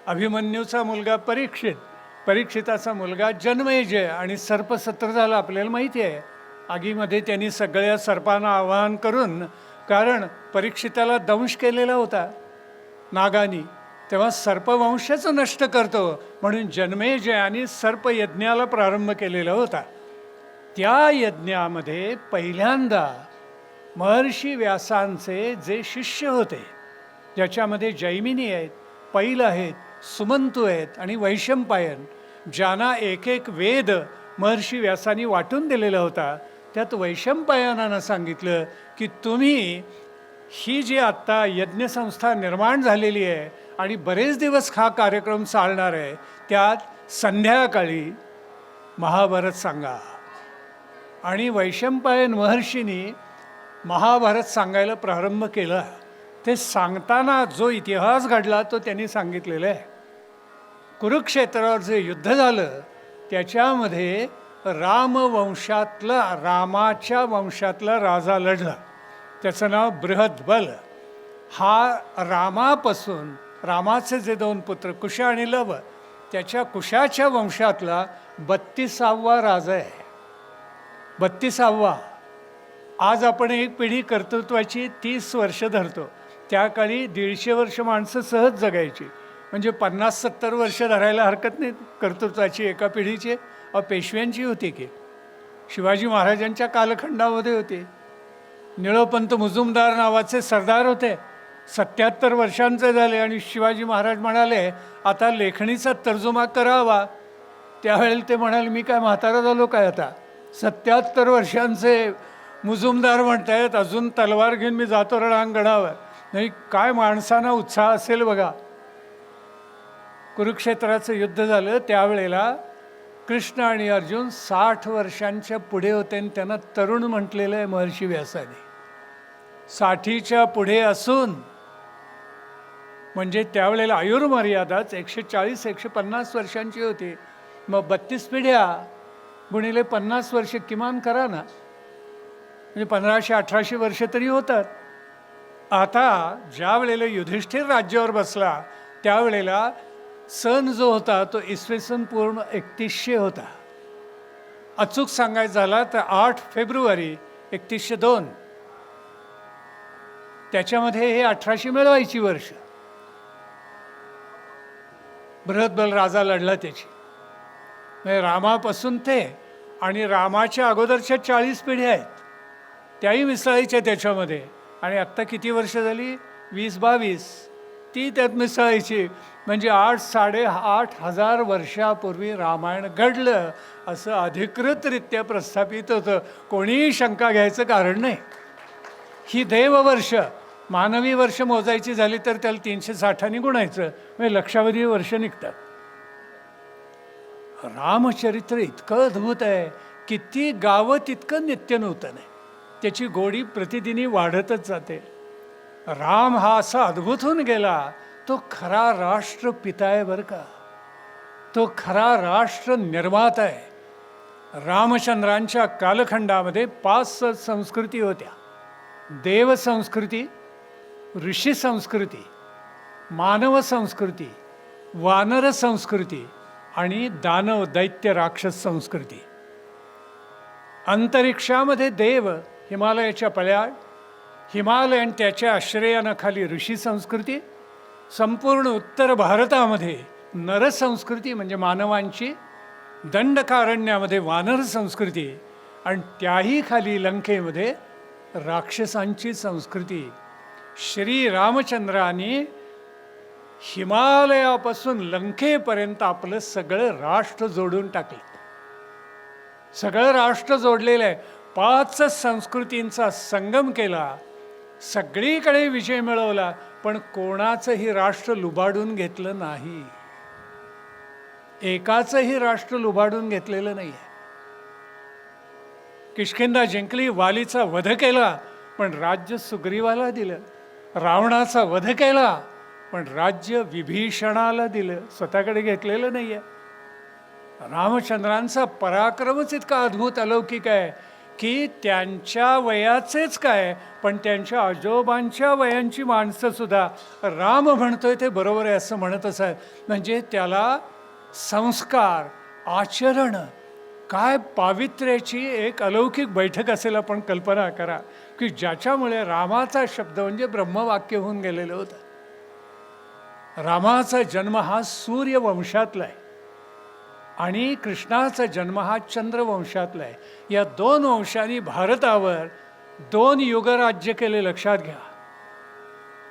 अभिमन्यूचा मुलगा परीक्षित, परीक्षिताचा मुलगा जन्मेजय. आणि सर्पसत्र झालं आपल्याला माहिती आहे. आगीमध्ये त्यांनी सगळ्या सर्पांना आवाहन करून, कारण परीक्षिताला दंश केलेला होता नागानी, तेव्हा सर्पवंशच नष्ट करतो म्हणून जन्मेजयाने सर्पयज्ञाला प्रारंभ केलेला होता. त्या यज्ञामध्ये पहिल्यांदा महर्षी व्यासांचे जे शिष्य होते, ज्याच्यामध्ये जैमिनी आहेत, पैल आहेत, सुमंतू आहेत आणि वैशंपायन, ज्यांना एक एक वेद महर्षी व्यासांनी वाटून दिलेला होता, त्यात वैशंपायनानं सांगितलं की तुम्ही ही जी आत्ता यज्ञसंस्था निर्माण झालेली आहे आणि बरेच दिवस हा कार्यक्रम चालणार आहे, त्यात संध्याकाळी महाभारत सांगा. आणि वैशंपायन महर्षींनी महाभारत सांगायला प्रारंभ केला. ते सांगताना जो इतिहास घडला तो त्यांनी सांगितलेला आहे. कुरुक्षेत्रावर जे युद्ध झालं त्याच्यामध्ये रामाच्या वंशातला राजा लढला, त्याचं नाव बृहद्बल. हा रामापासून, रामाचे जे 2 पुत्र कुश आणि लव, त्याच्या कुशाच्या वंशातला 32वा राजा आहे. 32वा. आज आपण एक पिढी कर्तृत्वाची 30 वर्ष धरतो, त्या काळी 150 वर्ष माणसं सहज जगायची. म्हणजे 50-70 वर्ष धरायला हरकत नाही कर्तृत्वाची एका पिढीची. पेशव्यांची होती की शिवाजी महाराजांच्या कालखंडामध्ये होते. निळोपंत मुजुमदार नावाचे सरदार होते, 77 वर्षांचे झाले आणि शिवाजी महाराज म्हणाले आता लेखणीचा तर्जुमा करावा. त्यावेळेला ते म्हणाले मी काय म्हातारा झालो काय, आता 77 वर्षांचे मुजुमदार म्हणतायत, अजून तलवार घेऊन मी जातो रणांगणावर. नाही, काय माणसांना उत्साह असेल बघा. कुरुक्षेत्राचं युद्ध झालं त्यावेळेला कृष्ण आणि अर्जुन 60 वर्षांच्या पुढे होते आणि त्यांना तरुण म्हटलेलं आहे महर्षी व्यासाने. 60च्या पुढे असून म्हणजे त्यावेळेला आयुर्मर्यादाच 140-150 वर्षांची होती. मग 32 पिढ्या गुणिले 50 वर्ष किमान करा ना, म्हणजे 1500-1800 वर्ष तरी होतात. आता ज्या वेळेला युधिष्ठिर राज्यावर बसला त्यावेळेला सन जो होता तो इसवी सन पूर्ण 3100 होता. अचूक सांगायचं झाला तर 8 फेब्रुवारी 3102. त्याच्यामध्ये हे 1800 मिळवायची वर्ष. बृहद्बल राजा लढला त्याची, म्हणजे रामापासून ते आणि रामाच्या अगोदरच्या 40 पिढ्या आहेत त्याही मिसळायच्या त्याच्यामध्ये. आणि आत्ता किती वर्ष झाली, 20-22, ती त्यात मिसळायची. म्हणजे 8,500 वर्षापूर्वी रामायण घडलं असं अधिकृतरित्या प्रस्थापित होतं. कोणीही शंका घ्यायचं कारण नाही. ही देववर्ष, मानवी वर्ष मोजायची झाली तर त्याला 360 गुणायचं, म्हणजे लक्षावधी वर्ष निघतात. रामचरित्र इतकं अद्भुत आहे, किती गावं तितकं नित्य नूतन आहे. त्याची गोडी प्रतिदिनी वाढतच जाते. राम हा असा अद्भुत होऊन गेला, तो खरा राष्ट्रपिता आहे बरं का, तो खरा राष्ट्र निर्माता आहे. रामचंद्रांच्या कालखंडामध्ये 5 संस्कृती होत्या. देव संस्कृती, ऋषी संस्कृती, मानव संस्कृती, वानर संस्कृती आणि दानव दैत्य राक्षस संस्कृती. अंतरिक्षामध्ये देव, हिमालयाच्या पल्याड, हिमालय आणि त्याच्या आश्रयानं खाली ऋषी संस्कृती संपूर्ण उत्तर भारतामध्ये नरसंस्कृती म्हणजे मानवांची, दंडकारण्यामध्ये वानर संस्कृती, आणि त्याही खाली लंकेमध्ये राक्षसांची संस्कृती. श्री रामचंद्राने हिमालयापासून लंकेपर्यंत आपलं सगळं राष्ट्र जोडून टाकलं. सगळं राष्ट्र जोडलेलं आहे. 5 संस्कृतींचा संगम केला, सगळीकडे विजय मिळवला, पण कोणाचंही राष्ट्र लुबाडून घेतलं नाही. एकाचंही राष्ट्र लुबाडून घेतलेलं नाही आहे. किष्किंधा जिंकली, वालीचा वध केला, पण राज्य सुग्रीवाला दिलं. रावणाचा वध केला, पण राज्य विभीषणाला दिलं, स्वतःकडे घेतलेलं नाही आहे. रामचंद्रांचा पराक्रमच इतका अद्भुत अलौकिक आहे की त्यांच्या वयाचेच काय, पण त्यांच्या आजोबांच्या वयांची माणसंसुद्धा राम म्हणतोय ते बरोबर आहे असं म्हणत असत. म्हणजे त्याला संस्कार, आचरण, काय पावित्र्याची एक अलौकिक बैठक असेल. आपण कल्पना करा की ज्याच्यामुळे रामाचा शब्द म्हणजे ब्रह्मवाक्य होऊन गेलेलं होतं. रामाचा जन्म हा सूर्यवंशातला आहे आणि कृष्णाचा जन्म हा चंद्रवंशातला आहे. या 2 वंशांनी भारतावर 2 युग राज्य केले, लक्षात घ्या.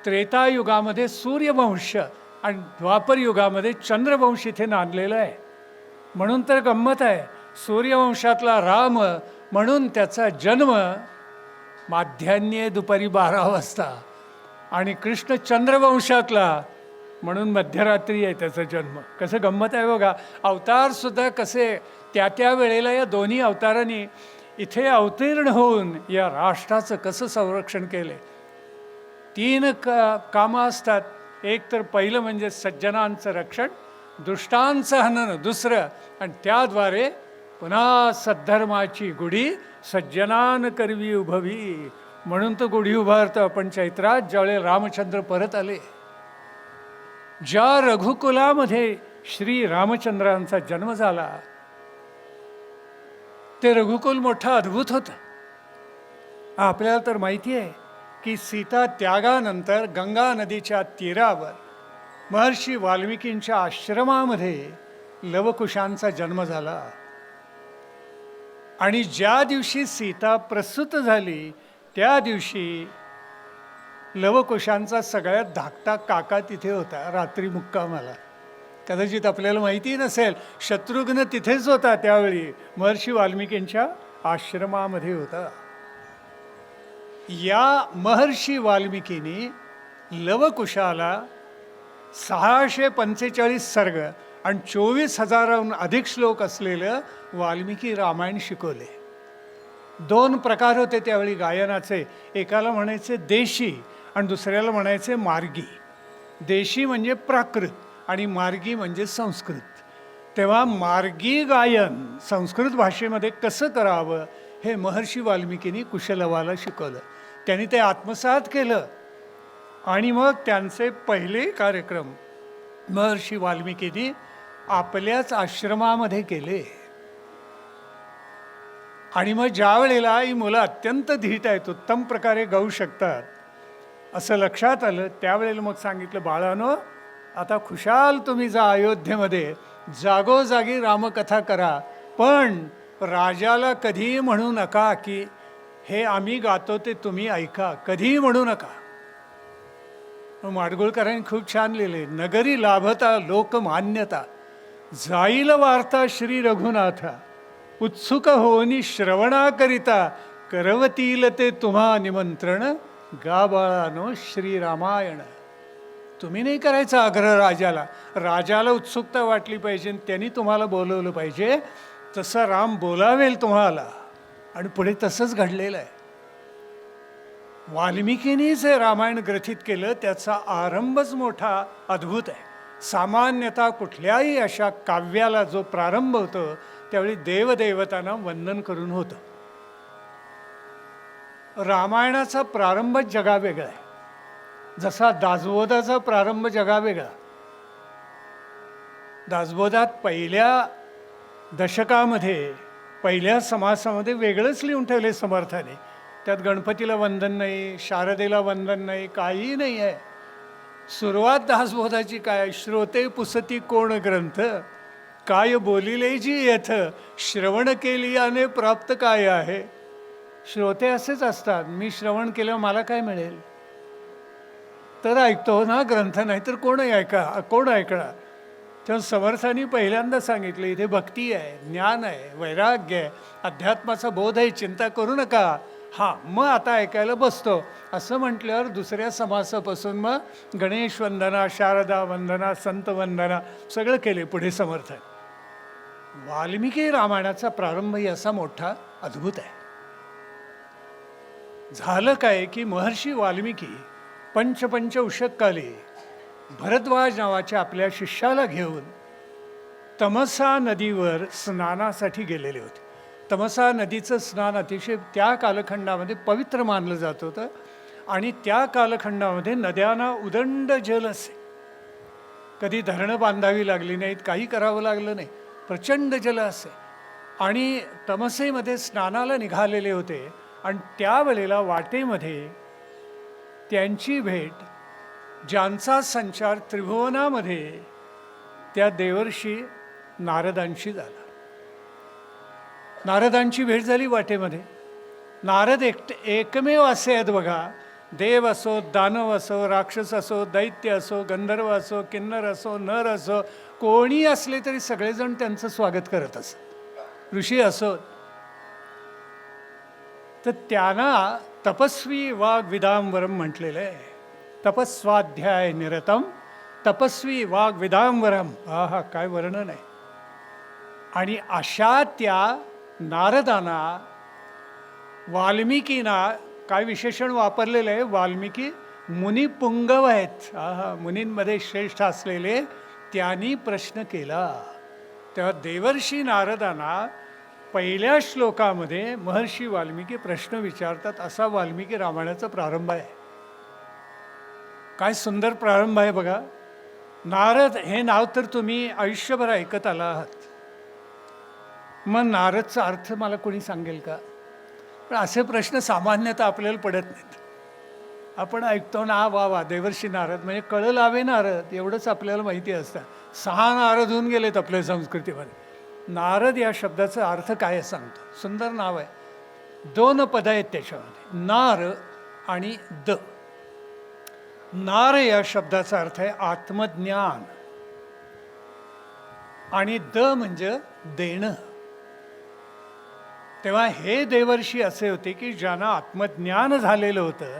त्रेतायुगामध्ये सूर्यवंश आणि द्वापर युगामध्ये चंद्रवंश इथे नांदलेला आहे. म्हणून तर गंमत आहे, सूर्यवंशातला राम म्हणून त्याचा जन्म माध्यान्हे दुपारी 12 वाजता, आणि कृष्ण चंद्रवंशातला म्हणून मध्यरात्री आहे त्याचा जन्म. कसं गंमत आहे बघा. अवतारसुद्धा कसे त्या वेळेला या दोन्ही अवतारांनी इथे अवतीर्ण होऊन या राष्ट्राचं कसं संरक्षण केले. 3 कामं असतात. एक तर पहिलं म्हणजे सज्जनांचं रक्षण, दुष्टांचं हनन दुसरं, आणि त्याद्वारे पुन्हा सद्धर्माची गुढी सज्जनान करवी उभवी. म्हणून तर गुढी उभारतो आपण चैत्रात, ज्यावेळेला रामचंद्र परत आले. ज्या रघुकुलामध्ये श्री रामचंद्रांचा जन्म झाला ते रघुकुल मोठं अद्भुत होतं. आपल्याला तर माहिती आहे की सीता त्यागानंतर गंगा नदीच्या तीरावर महर्षी वाल्मिकींच्या आश्रमामध्ये लवकुशांचा जन्म झाला. आणि ज्या दिवशी सीता प्रसूत झाली त्या दिवशी लवकुशांचा सगळ्यात धाकटा काका तिथे होता, रात्री मुक्कामाला. कदाचित आपल्याला माहिती नसेल, शत्रुघ्न तिथेच होता त्यावेळी, महर्षी वाल्मिकींच्या आश्रमामध्ये होता. या महर्षी वाल्मिकींनी लवकुशाला 645 सर्ग आणि 24,000हून अधिक श्लोक असलेलं वाल्मिकी रामायण शिकवले. 2 प्रकार होते त्यावेळी गायनाचे. एकाला म्हणायचे देशी आणि दुसऱ्याला म्हणायचे मार्गी. देशी म्हणजे प्राकृत आणि मार्गी म्हणजे संस्कृत. तेव्हा मार्गी गायन संस्कृत भाषेमध्ये कसं करावं हे महर्षी वाल्मिकींनी कुशलवाला शिकवलं. त्यांनी ते आत्मसात केलं आणि मग त्यांचे पहिले कार्यक्रम महर्षी वाल्मिकींनी आपल्याच आश्रमामध्ये केले. आणि मग ज्या वेळेला ही मुलं अत्यंत धीट आहेत, उत्तम प्रकारे गाऊ शकतात असं लक्षात आलं, त्यावेळेला मग सांगितलं, बाळांनो आता खुशाल तुम्ही जा अयोध्येमध्ये, जागोजागी रामकथा करा, पण राजाला कधीही म्हणू नका की हे आम्ही गातो ते तुम्ही ऐका, कधीही म्हणू नका. माडगुळकरांनी खूप छान लिहिले, नगरी लाभता लोकमान्यता, जाईल वार्ता श्री रघुनाथा, उत्सुक होनी श्रवणाकरिता, करवतील ते तुम्हा निमंत्रण, गा बाळानो श्रीरामायण. तुम्ही नाही करायचा आग्रह राजाला, राजाला उत्सुकता वाटली पाहिजे, त्यांनी तुम्हाला बोलवलं पाहिजे, तसं राम बोलावेल तुम्हाला. आणि पुढे तसंच घडलेलं आहे. वाल्मिकींनी जे रामायण ग्रथित केलं त्याचा आरंभच मोठा अद्भुत आहे. सामान्यतः कुठल्याही अशा काव्याला जो प्रारंभ होतो त्यावेळी देवदेवतांना वंदन करून होतं. रामायणाचा प्रारंभ जगावेगळा आहे, जसा दासबोधाचा प्रारंभ जगावेगळा. दासबोधात पहिल्या दशकामध्ये पहिल्या समासामध्ये वेगळंच लिहून ठेवले समर्थाने. त्यात गणपतीला वंदन नाही, शारदेला वंदन नाही, काहीही नाही आहे. सुरुवात दासबोधाची काय, श्रोते पुसती कोण ग्रंथ, काय बोलिले जी येथ, श्रवण केलियाने प्राप्त काय आहे. श्रोते असेच असतात, मी श्रवण केलं मला काय मिळेल तर ऐकतो ना ग्रंथ, नाही तर कोण ऐकणार. तेव्हा समर्थांनी पहिल्यांदा सांगितलं इथे भक्ती आहे, ज्ञान आहे, वैराग्य आहे, अध्यात्माचा बोध आहे, चिंता करू नका. हां, मग आता ऐकायला बसतो असं म्हटल्यावर दुसऱ्या समासापासून मग गणेश वंदना, शारदा वंदना, संत वंदना सगळं केले पुढे समर्थांनी. वाल्मिकी रामायणाचा प्रारंभही असा मोठा अद्भुत आहे. झालं काय की महर्षी वाल्मिकी पंचपंच उषक्काली भरद्वाज नावाच्या आपल्या शिष्याला घेऊन तमसा नदीवर स्नानासाठी गेलेले होते. तमसा नदीचं स्नान अतिशय त्या कालखंडामध्ये पवित्र मानलं जात होतं आणि त्या कालखंडामध्ये नद्यांना उदंड जल असे. कधी धरणं बांधावी लागली नाहीत, काही करावं लागलं नाही, प्रचंड जल असे. आणि तमसेमध्ये स्नानाला निघालेले होते आणि त्यावेळेला वाटेमध्ये त्यांची भेट, ज्यांचा संचार त्रिभुवनामध्ये त्या देवर्षी नारदांशी झाला. नारदांची भेट झाली वाटेमध्ये. नारद एकमेव असे आहेत बघा, देव असो, दानव असो, राक्षस असो, दैत्य असो, गंधर्व असो, किन्नर असो, नर असो, कोणी असले तरी सगळेजण त्यांचं स्वागत करत असत. ऋषी असो. तर त्यांना तपस्वी वाग विदांबरम म्हटलेलं आहे. तपस्वाध्याय निरतम तपस्वी वाग विदांबरम. हा काय वर्णन आहे. आणि अशा त्या नारदांना वाल्मिकींना काय विशेषण वापरलेलं आहे, वाल्मिकी मुनिपुंगव आहेत. मुनींमध्ये श्रेष्ठ असलेले त्यांनी प्रश्न केला. तेव्हा देवर्षी नारदांना पहिल्या श्लोकामध्ये महर्षी वाल्मिकी प्रश्न विचारतात. असा वाल्मिकी रामायणाचा प्रारंभ आहे. काय सुंदर प्रारंभ आहे बघा. नारद हे नाव तर तुम्ही आयुष्यभर ऐकत आला आहात. मग नारदचा अर्थ मला कोणी सांगेल का? पण असे प्रश्न सामान्यतः आपल्याला पडत नाहीत. आपण ऐकतो ना, वा देवर्षी नारद म्हणजे कळ लावे नारद, एवढंच आपल्याला माहिती असतं. 6 नारद होऊन गेलेत आपल्या संस्कृतीमध्ये. नारद या शब्दाचा अर्थ काय सांगतो. सुंदर नाव आहे. 2 पद आहेत त्याच्यामध्ये, नार आणि द. नार या शब्दाचा अर्थ आहे आत्मज्ञान आणि द म्हणजे देणं. तेव्हा हे देवर्षी असे होते की ज्यांना आत्मज्ञान झालेलं होतं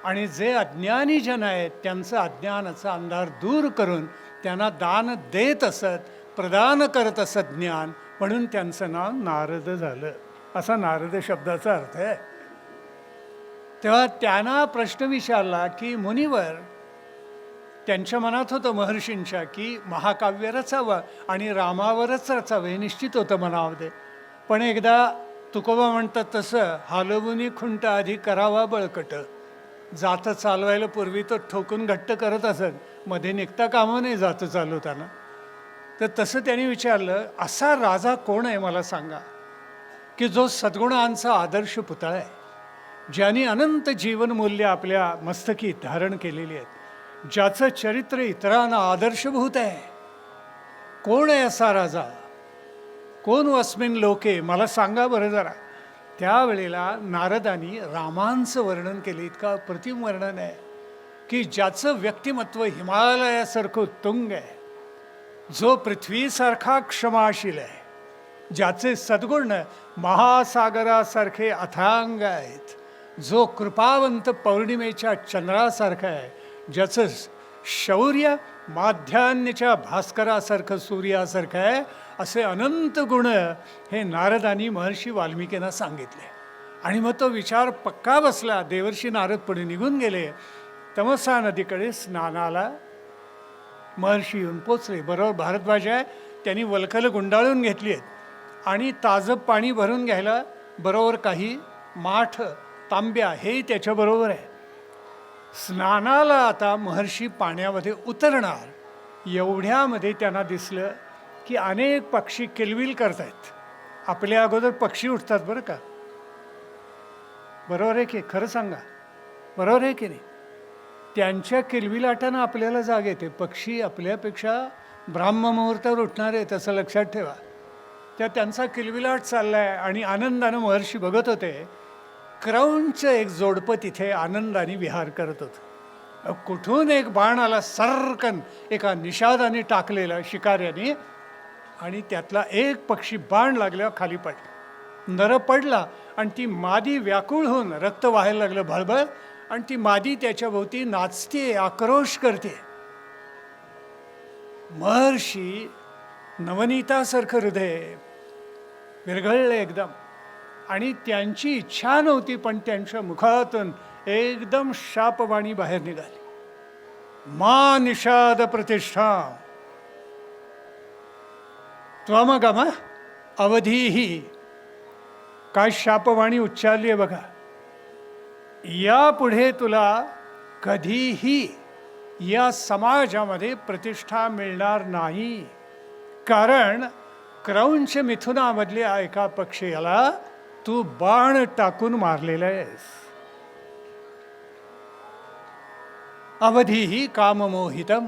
आणि जे अज्ञानी जन आहेत त्यांचं अज्ञानाचा अंधार दूर करून त्यांना दान देत असत, प्रदान करत असत ज्ञान, म्हणून त्यांचं नाव नारद झालं. असा नारद शब्दाचा अर्थ आहे. तेव्हा त्यांना प्रश्न विचारला की मुनिवर, त्यांच्या मनात होतं महर्षींच्या की महाकाव्य रचावं आणि रामावरच रचावं हे निश्चित होतं मनामध्ये. पण एकदा तुकोबा म्हणतात तसं, हालवुनी खुंट आधी करावा बळकट. जातं चालवायला पूर्वी तो ठोकून घट्ट करत असत, मध्ये निघता कामं नाही जातं चालवताना. तर तसं त्यांनी विचारलं, असा राजा कोण आहे मला सांगा की जो सद्गुणांचा आदर्श पुतळा आहे, ज्यांनी अनंत जीवनमूल्य आपल्या मस्तकी धारण केलेली आहेत, ज्याचं चरित्र इतरांना आदर्शभूत आहे. कोण आहे असा राजा? कोण अस्मिन लोके, मला सांगा बरं जरा. त्यावेळेला नारदांनी रामांचं वर्णन केलं. इतका प्रतिम वर्णन आहे की ज्याचं व्यक्तिमत्व हिमालयासारखं उत्तुंग आहे, जो पृथ्वीसारखा क्षमाशील आहे, ज्याचे सद्गुण महासागरासारखे अथांग आहेत, जो कृपावंत पौर्णिमेच्या चंद्रासारखं आहे, ज्याचं शौर्य माध्यान्याच्या भास्करासारखं सूर्यासारखं आहे, असे अनंत गुण हे नारदांनी महर्षी वाल्मिकींना सांगितले. आणि मग तो विचार पक्का बसला. देवर्षी नारद पुढे निघून गेले. तमसा नदीकडे स्नानाला महर्षी येऊन पोचले. बरोबर भारद्वाज आहे, त्यांनी वल्कलं गुंडाळून घेतली आहेत आणि ताजं पाणी भरून घ्यायला बरोबर काही माठ, तांब्या हेही त्याच्याबरोबर आहे. स्नानाला आता महर्षी पाण्यामध्ये उतरणार, एवढ्यामध्ये त्यांना दिसलं की अनेक पक्षी किलबिल करत आहेत. आपल्या अगोदर पक्षी उठतात बरं का. बरोबर आहे की? खरं सांगा, बरोबर आहे की नाही? त्यांच्या किलबिलाटानं आपल्याला जाग येते. पक्षी आपल्यापेक्षा ब्राह्ममुहूर्तावर उठणार आहे, तसं लक्षात ठेवा. त्यांचा किलबिलाट चालला आहे आणि आनंदानं महर्षी बघत होते. क्रौंच एक जोडपं तिथे आनंदाने विहार करत होतं. कुठून एक बाण आला सर्रकन एका निषादाने टाकलेला शिकाऱ्याने, आणि त्यातला एक पक्षी बाण लागल्यावर खाली पडला. नर पडला आणि ती मादी व्याकुळ होऊन रक्त व्हायला लागलं भळभळ, आणि ती मादी त्याच्या भोवती नाचते, आक्रोश करते. महर्षी नवनीतासारखं हृदय विरघळलं एकदम, आणि त्यांची इच्छा नव्हती पण त्यांच्या मुखातून एकदम शापवाणी बाहेर निघाली. मा निषाद प्रतिष्ठा त्वमगम अवधीही. काय शापवाणी उच्चारली आहे बघा. यापुढे तुला कधीही या समाजामध्ये प्रतिष्ठा मिळणार नाही, कारण क्रौंच मिथुनामधल्या एका पक्षीला तू बाण टाकून मारलेला आहेस. अवधीही काममोहितम.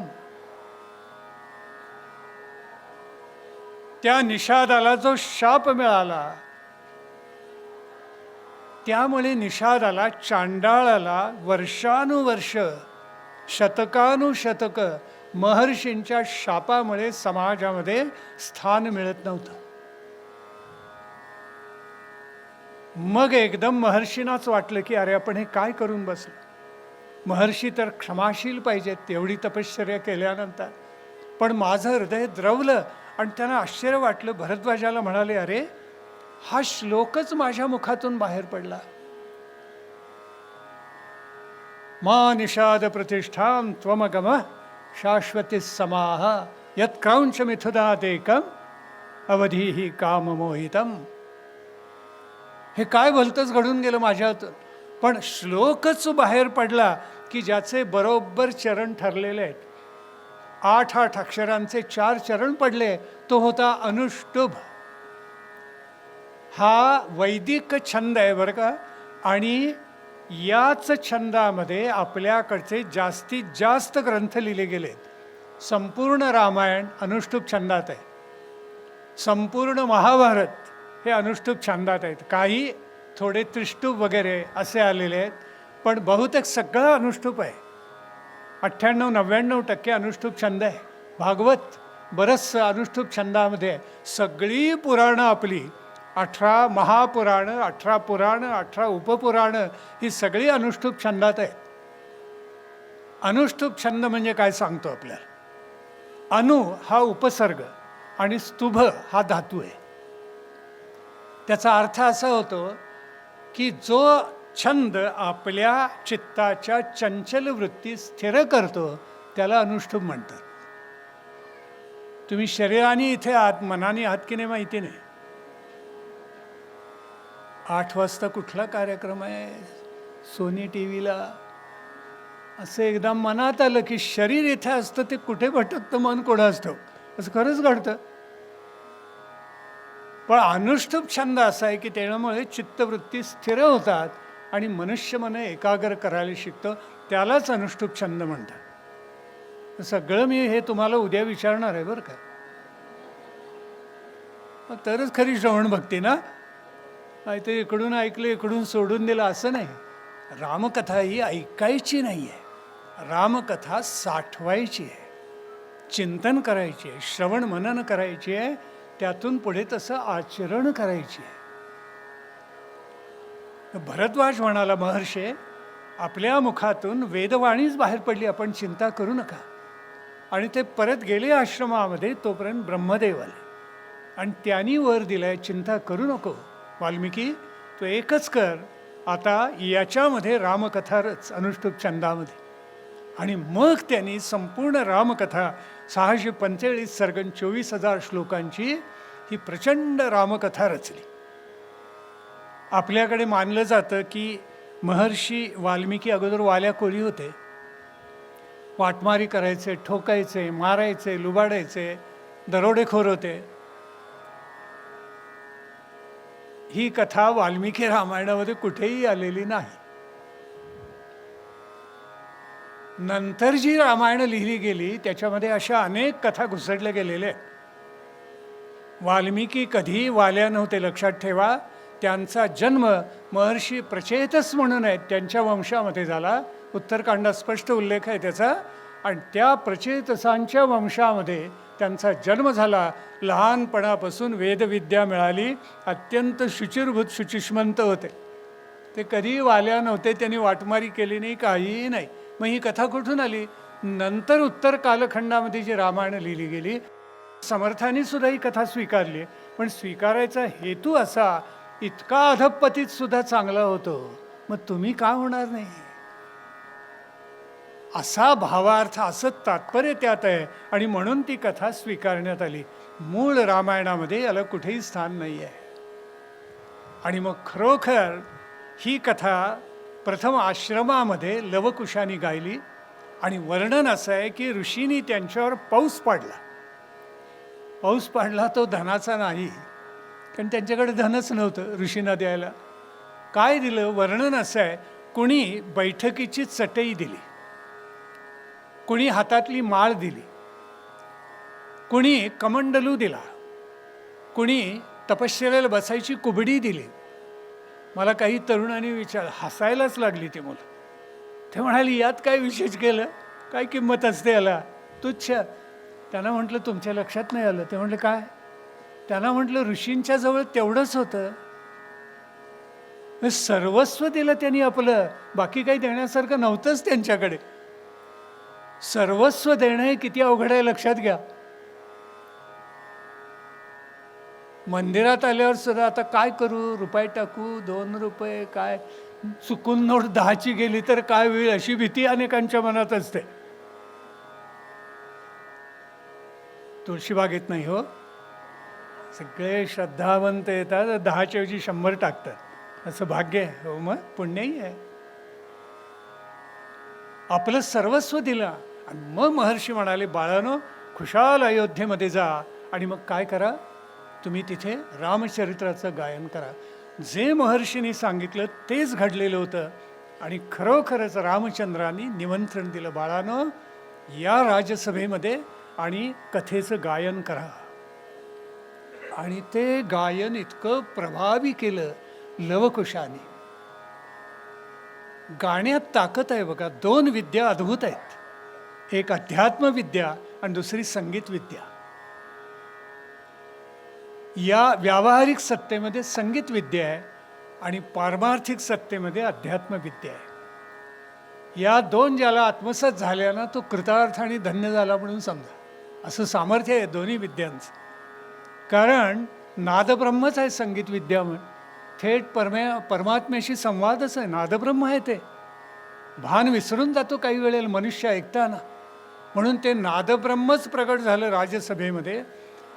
त्या निषादाला जो शाप मिळाला, त्यामुळे निषादाला, चांडाळाला वर्षानुवर्ष, शतकानुशतक महर्षींच्या शापामुळे समाजामध्ये स्थान मिळत नव्हतं. मग एकदम महर्षींनाच वाटलं की अरे आपण हे काय करून बसलो. महर्षी तर क्षमाशील पाहिजेत तेवढी तपश्चर्या केल्यानंतर. पण माझं हृदय द्रवलं आणि त्यांना आश्चर्य वाटलं. भरद्वाजाला म्हणाले, अरे हा श्लोकच माझ्या मुखातून बाहेर पडला. मा निषाद प्रतिष्ठां त्वमगम शाश्वती समाह यत् क्रौंच मिथुनादेकम अवधीही काममोहितम. हे काय भलतंच घडून गेलं माझ्या हातून, पण श्लोकच बाहेर पडला की ज्याचे बरोबर चरण ठरलेले आहेत. 8 अक्षरांचे 4 चरण पडले. तो होता अनुष्टुभ. हा वैदिक छंद आहे बरं का, आणि याच छंदामध्ये आपल्याकडचे जास्तीत जास्त ग्रंथ लिहिले गेलेत. संपूर्ण रामायण अनुष्टुप छंदात आहे. संपूर्ण महाभारत हे अनुष्टुप छंदात आहेत. काही थोडे त्रिष्टुप वगैरे असे आलेले आहेत, पण बहुतेक सगळं अनुष्टुप आहे. 98-99% अनुष्टुप छंद आहे. भागवत बरंचसं अनुष्टुप छंदामध्ये आहे. सगळी पुराणं आपली 18 महापुराणं, 18 पुराणं, 18 उपपुराणं ही सगळी अनुष्टुप छंदात आहेत. अनुष्टुप छंद म्हणजे काय सांगतो आपल्याला. अनु हा उपसर्ग आणि स्तुभ हा धातू आहे. त्याचा अर्थ असा होतो की जो छंद आपल्या चित्ताच्या चंचल वृत्ती स्थिर करतो त्याला अनुष्टुप म्हणतात. तुम्ही शरीराने इथे आहात, मनाने आहात की नाही माहिती नाही. 8 वाजता कुठला कार्यक्रम आहे सोनी टी व्हीला, असं एकदा मनात आलं की शरीर इथे असतं ते कुठे भटकतं मन कोणास ठाऊक. असं खरंच घडतं. पण अनुष्टुप छंद असा आहे की त्यामुळे चित्तवृत्ती स्थिर होतात आणि मनुष्य मन एकाग्र करायला शिकतं. त्यालाच अनुष्टुप छंद म्हणतात. सगळं मी हे तुम्हाला उद्या विचारणार आहे बरं का. तरच खरी श्रवण भक्ती ना. ते इकडून ऐकलं इकडून सोडून दिलं असं नाही. रामकथा ही ऐकायची नाही आहे. रामकथा साठवायची आहे, चिंतन करायची आहे, श्रवण मनन करायची आहे, त्यातून पुढे तसं आचरण करायची आहे. भरद्वाज म्हणाला, महर्षे आपल्या मुखातून वेदवाणीच बाहेर पडली, आपण चिंता करू नका. आणि ते परत गेले आश्रमामध्ये. तोपर्यंत ब्रह्मदेव आले आणि त्यांनी वर दिलाय, चिंता करू नको वाल्मिकी, तू एकच कर आता याच्यामध्ये रामकथा रच अनुष्टुप छंदामध्ये. आणि मग त्यांनी संपूर्ण रामकथा 645 सर्ग 24,000 श्लोकांची ही प्रचंड रामकथा रचली. आपल्याकडे मानलं जातं की महर्षी वाल्मिकी अगोदर वाल्या कोळी होते. वाटमारी करायचे, ठोकायचे, मारायचे, लुबाडायचे, दरोडेखोर होते. ही कथा वाल्मिकी रामायणामध्ये कुठेही आलेली नाही. नंतर जी रामायणं लिहिली गेली त्याच्यामध्ये अशा अनेक कथा घुसडल्या गेलेल्या आहेत. वाल्मिकी कधीही वाल्या नव्हते, लक्षात ठेवा. त्यांचा जन्म महर्षी प्रचेतस म्हणून आहेत त्यांच्या वंशामध्ये झाला. उत्तरकांडात स्पष्ट उल्लेख आहे त्याचा. आणि त्या प्रचेतसांच्या वंशामध्ये त्यांचा जन्म झाला. लहानपणापासून वेदविद्या मिळाली. अत्यंत शुचिरभूत शुचिष्मंत होते. ते कधीही वाल्या नव्हते, त्यांनी वाटमारी केली नाही, काहीही नाही. मग ही कथा कुठून आली? नंतर उत्तर कालखंडामध्ये जी रामायणं लिहिली गेली, समर्थांनी सुद्धा ही कथा स्वीकारली. पण स्वीकारायचा हेतू असा, इतका अधपतीत सुद्धा चांगला होतो, मग तुम्ही का होणार नाही, असा भावार्थ, असं तात्पर्य त्यात आहे. आणि म्हणून ती कथा स्वीकारण्यात आली. मूळ रामायणामध्ये याला कुठेही स्थान नाही आहे. आणि मग खरोखर ही कथा प्रथम आश्रमामध्ये लवकुशाने गायली. आणि वर्णन असं आहे की ऋषींनी त्यांच्यावर पाऊस पाडला. पाऊस पाडला तो धनाचा नाही, कारण त्यांच्याकडे धनच नव्हतं ऋषींना द्यायला. काय दिलं? वर्णन असं आहे, कुणी बैठकीची चटई दिली, कुणी हातातली माळ दिली, कुणी कमंडलू दिला, कुणी तपश्चर्याला बसायची कुबडी दिली. मला काही तरुणांनी हसायलाच लागली ती मुलं. ते म्हणाली, यात काय विशेष केलं, काय किंमत असते याला, तुच्छ. त्यांना म्हटलं, तुमच्या लक्षात नाही आलं? ते म्हटलं, काय? त्यांना म्हटलं, ऋषींच्या जवळ तेवढंच होतं, सर्वस्व दिलं त्यांनी आपलं, बाकी काही देण्यासारखं नव्हतंच त्यांच्याकडे. सर्वस्व देणं हे किती अवघड आहे लक्षात घ्या. मंदिरात आल्यावर सुद्धा आता काय करू, रुपये टाकू, 2 रुपये, काय चुकून नोट 10ची गेली तर काय होईल, अशी भीती अनेकांच्या मनात असते. तुळशीबागेत नाही हो, सगळे श्रद्धावंत येतात, 10च्या ऐवजी 100 टाकतात. असं भाग्य आहे हो, मग पुण्यही आहे. आपलं सर्वस्व दिलं. आणि मग महर्षी म्हणाले, बाळानो खुशाल अयोध्येमध्ये जा आणि मग काय करा, तुम्ही तिथे रामचरित्राचं गायन करा. जे महर्षींनी सांगितलं तेच घडलेलं होतं. आणि खरोखरच रामचंद्रांनी निमंत्रण दिलं, बाळानो या राजसभेमध्ये आणि कथेचं गायन करा. आणि ते गायन इतकं प्रभावी केलं लवकुशाने. गाण्यात ताकद आहे बघा. 2 विद्या अद्भुत आहेत, एक अध्यात्मविद्या आणि दुसरी संगीत विद्या. या व्यावहारिक सत्तेमध्ये संगीत विद्या आहे आणि पारमार्थिक सत्तेमध्ये अध्यात्मविद्या आहे. या 2 ज्याला आत्मसात झाल्या ना, तो कृतार्थ आणि धन्य झाला म्हणून समजा. असं सामर्थ्य आहे दोन्ही विद्यांचं. कारण नादब्रह्मच आहे संगीत विद्या. म्हणून थेट परमात्म्याशी संवादच आहे, नादब्रह्म आहे ते. भान विसरून जातो काही वेळेला मनुष्य ऐकताना. म्हणून ते नादब्रह्मच प्रगट झालं राजसभेमध्ये.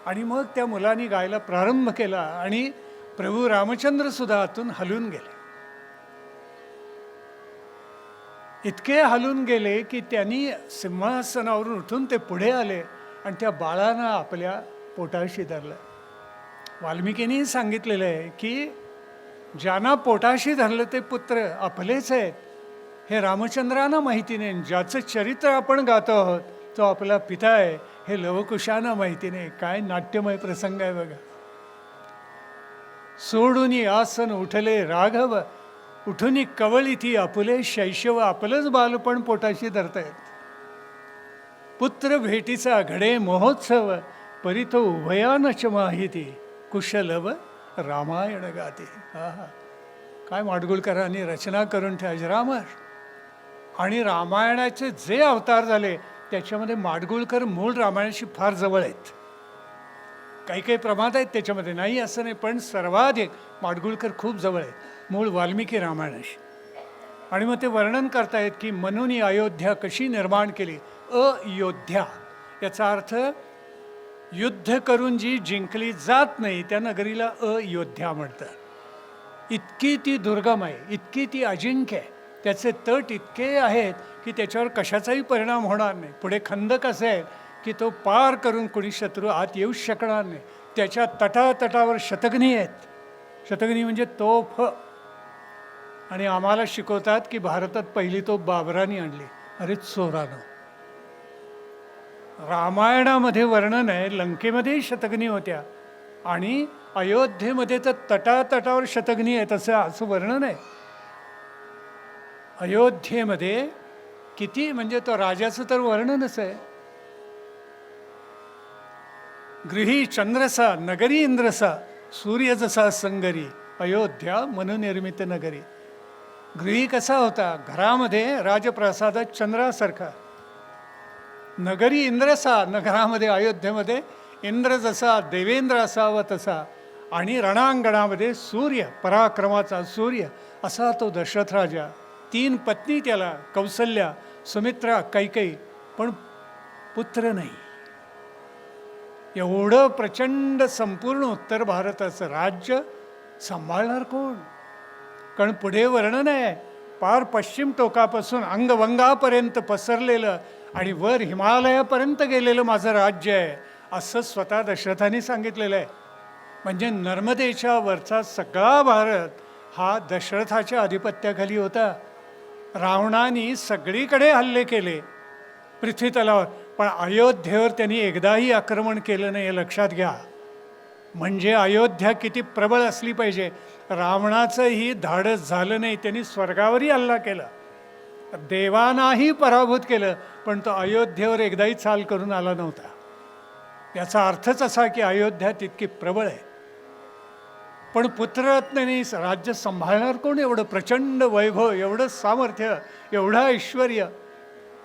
आणि मग त्या मुलांनी गायला प्रारंभ केला आणि प्रभू रामचंद्र सुद्धा आतून हलून गेले. इतके हलून गेले की त्यांनी सिंहासनावरून उठून ते पुढे आले आणि त्या बाळानं आपल्या पोटाशी धरलं. वाल्मिकींनी सांगितलेलं आहे की ज्यांना पोटाशी धरलं ते पुत्र आपलेच आहेत, हे रामचंद्रांना माहिती नाही. ज्याचं चरित्र आपण गातो आहोत तो आपला पिता आहे, हे लवकुशांना माहिती नाही. काय नाट्यमय प्रसंग आहे बघा. सोडूनी आसन उठले राघव, उठून कवळीथी आपुले शैशव. आपलंच बालपण पोटाशी धरतायत. पुत्र भेटीचा घडे महोत्सव, परितो उभयानच माहिती कुशलव रामायण गाते. हा हा, काय माडगुळकरांनी रचना करून ठेवा अजरामर. आणि रामायणाचे जे अवतार झाले त्याच्यामध्ये माडगुळकर मूळ रामायणाशी फार जवळ आहेत. काही काही प्रमाद आहेत त्याच्यामध्ये, नाही असं नाही, पण सर्वाधिक माडगुळकर खूप जवळ आहेत मूळ वाल्मिकी रामायणाशी. आणि मग ते वर्णन करतायत की मनूनी अयोध्या कशी निर्माण केली. अयोध्या याचा अर्थ युद्ध करून जी जिंकली जात नाही त्या नगरीला अयोध्या म्हणतात. इतकी ती दुर्गम आहे, इतकी ती अजिंक्य आहे, त्याचे तट इतके आहेत की त्याच्यावर कशाचाही परिणाम होणार नाही. पुढे खंदक असे आहे की तो पार करून कोणी शत्रू आत येऊच शकणार नाही. त्याच्या तटातटावर शतघ्नी आहेत. शतघ्नी म्हणजे तोफ. आणि आम्हाला शिकवतात की भारतात पहिली तोफ बाबरांनी आणली. अरे चोरानं, रामायणामध्ये वर्णन आहे, लंकेमध्ये शतघ्नी होत्या आणि अयोध्येमध्ये तर तटातटावर शतघ्नी आहेत असं वर्णन आहे. अयोध्येमध्ये किती म्हणजे तो राजाचं तर वर्णनच आहे. गृही चंद्रसा नगरी इंद्रसा, सूर्य जसा संगरी, अयोध्या मननिर्मित नगरी. गृही कसा होता, घरामध्ये राजप्रसादात चंद्रासारखा. नगरी इंद्रसा, नगरामध्ये अयोध्येमध्ये इंद्र जसा देवेंद्र असावा तसा. आणि रणांगणामध्ये सूर्य, पराक्रमाचा सूर्य असा तो दशरथ राजा. 3 पत्नी त्याला, कौसल्या, सुमित्रा, कैकेयी, पण पुत्र नाही. एवढं प्रचंड संपूर्ण उत्तर भारताचं राज्य सांभाळणार कोण? कारण पुढे वर्णन आहे, पार पश्चिम टोकापासून अंगवंगापर्यंत पसरलेलं आणि वर हिमालयापर्यंत गेलेलं माझं राज्य आहे, असं स्वतः दशरथांनी सांगितलेलं आहे. म्हणजे नर्मदेच्या वरचा सगळा भारत हा दशरथाच्या आधिपत्याखाली होता. रावणाने सगळीकडे हल्ले केले पृथ्वीतलावर, पण अयोध्येवर त्यांनी एकदाही आक्रमण केलं नाही, हे लक्षात घ्या. म्हणजे अयोध्या किती प्रबळ असली पाहिजे. रावणाचंही धाडस झालं नाही, त्यांनी स्वर्गावरही हल्ला केला, देवांनाही पराभूत केलं, पण तो अयोध्येवर एकदाही चाल करून आला नव्हता. याचा अर्थच असा की अयोध्या तितकी प्रबळ आहे. पण पुत्ररत्नाने राज्य सांभाळणार कोण? एवढं प्रचंड वैभव, एवढं सामर्थ्य, एवढं ऐश्वर्य.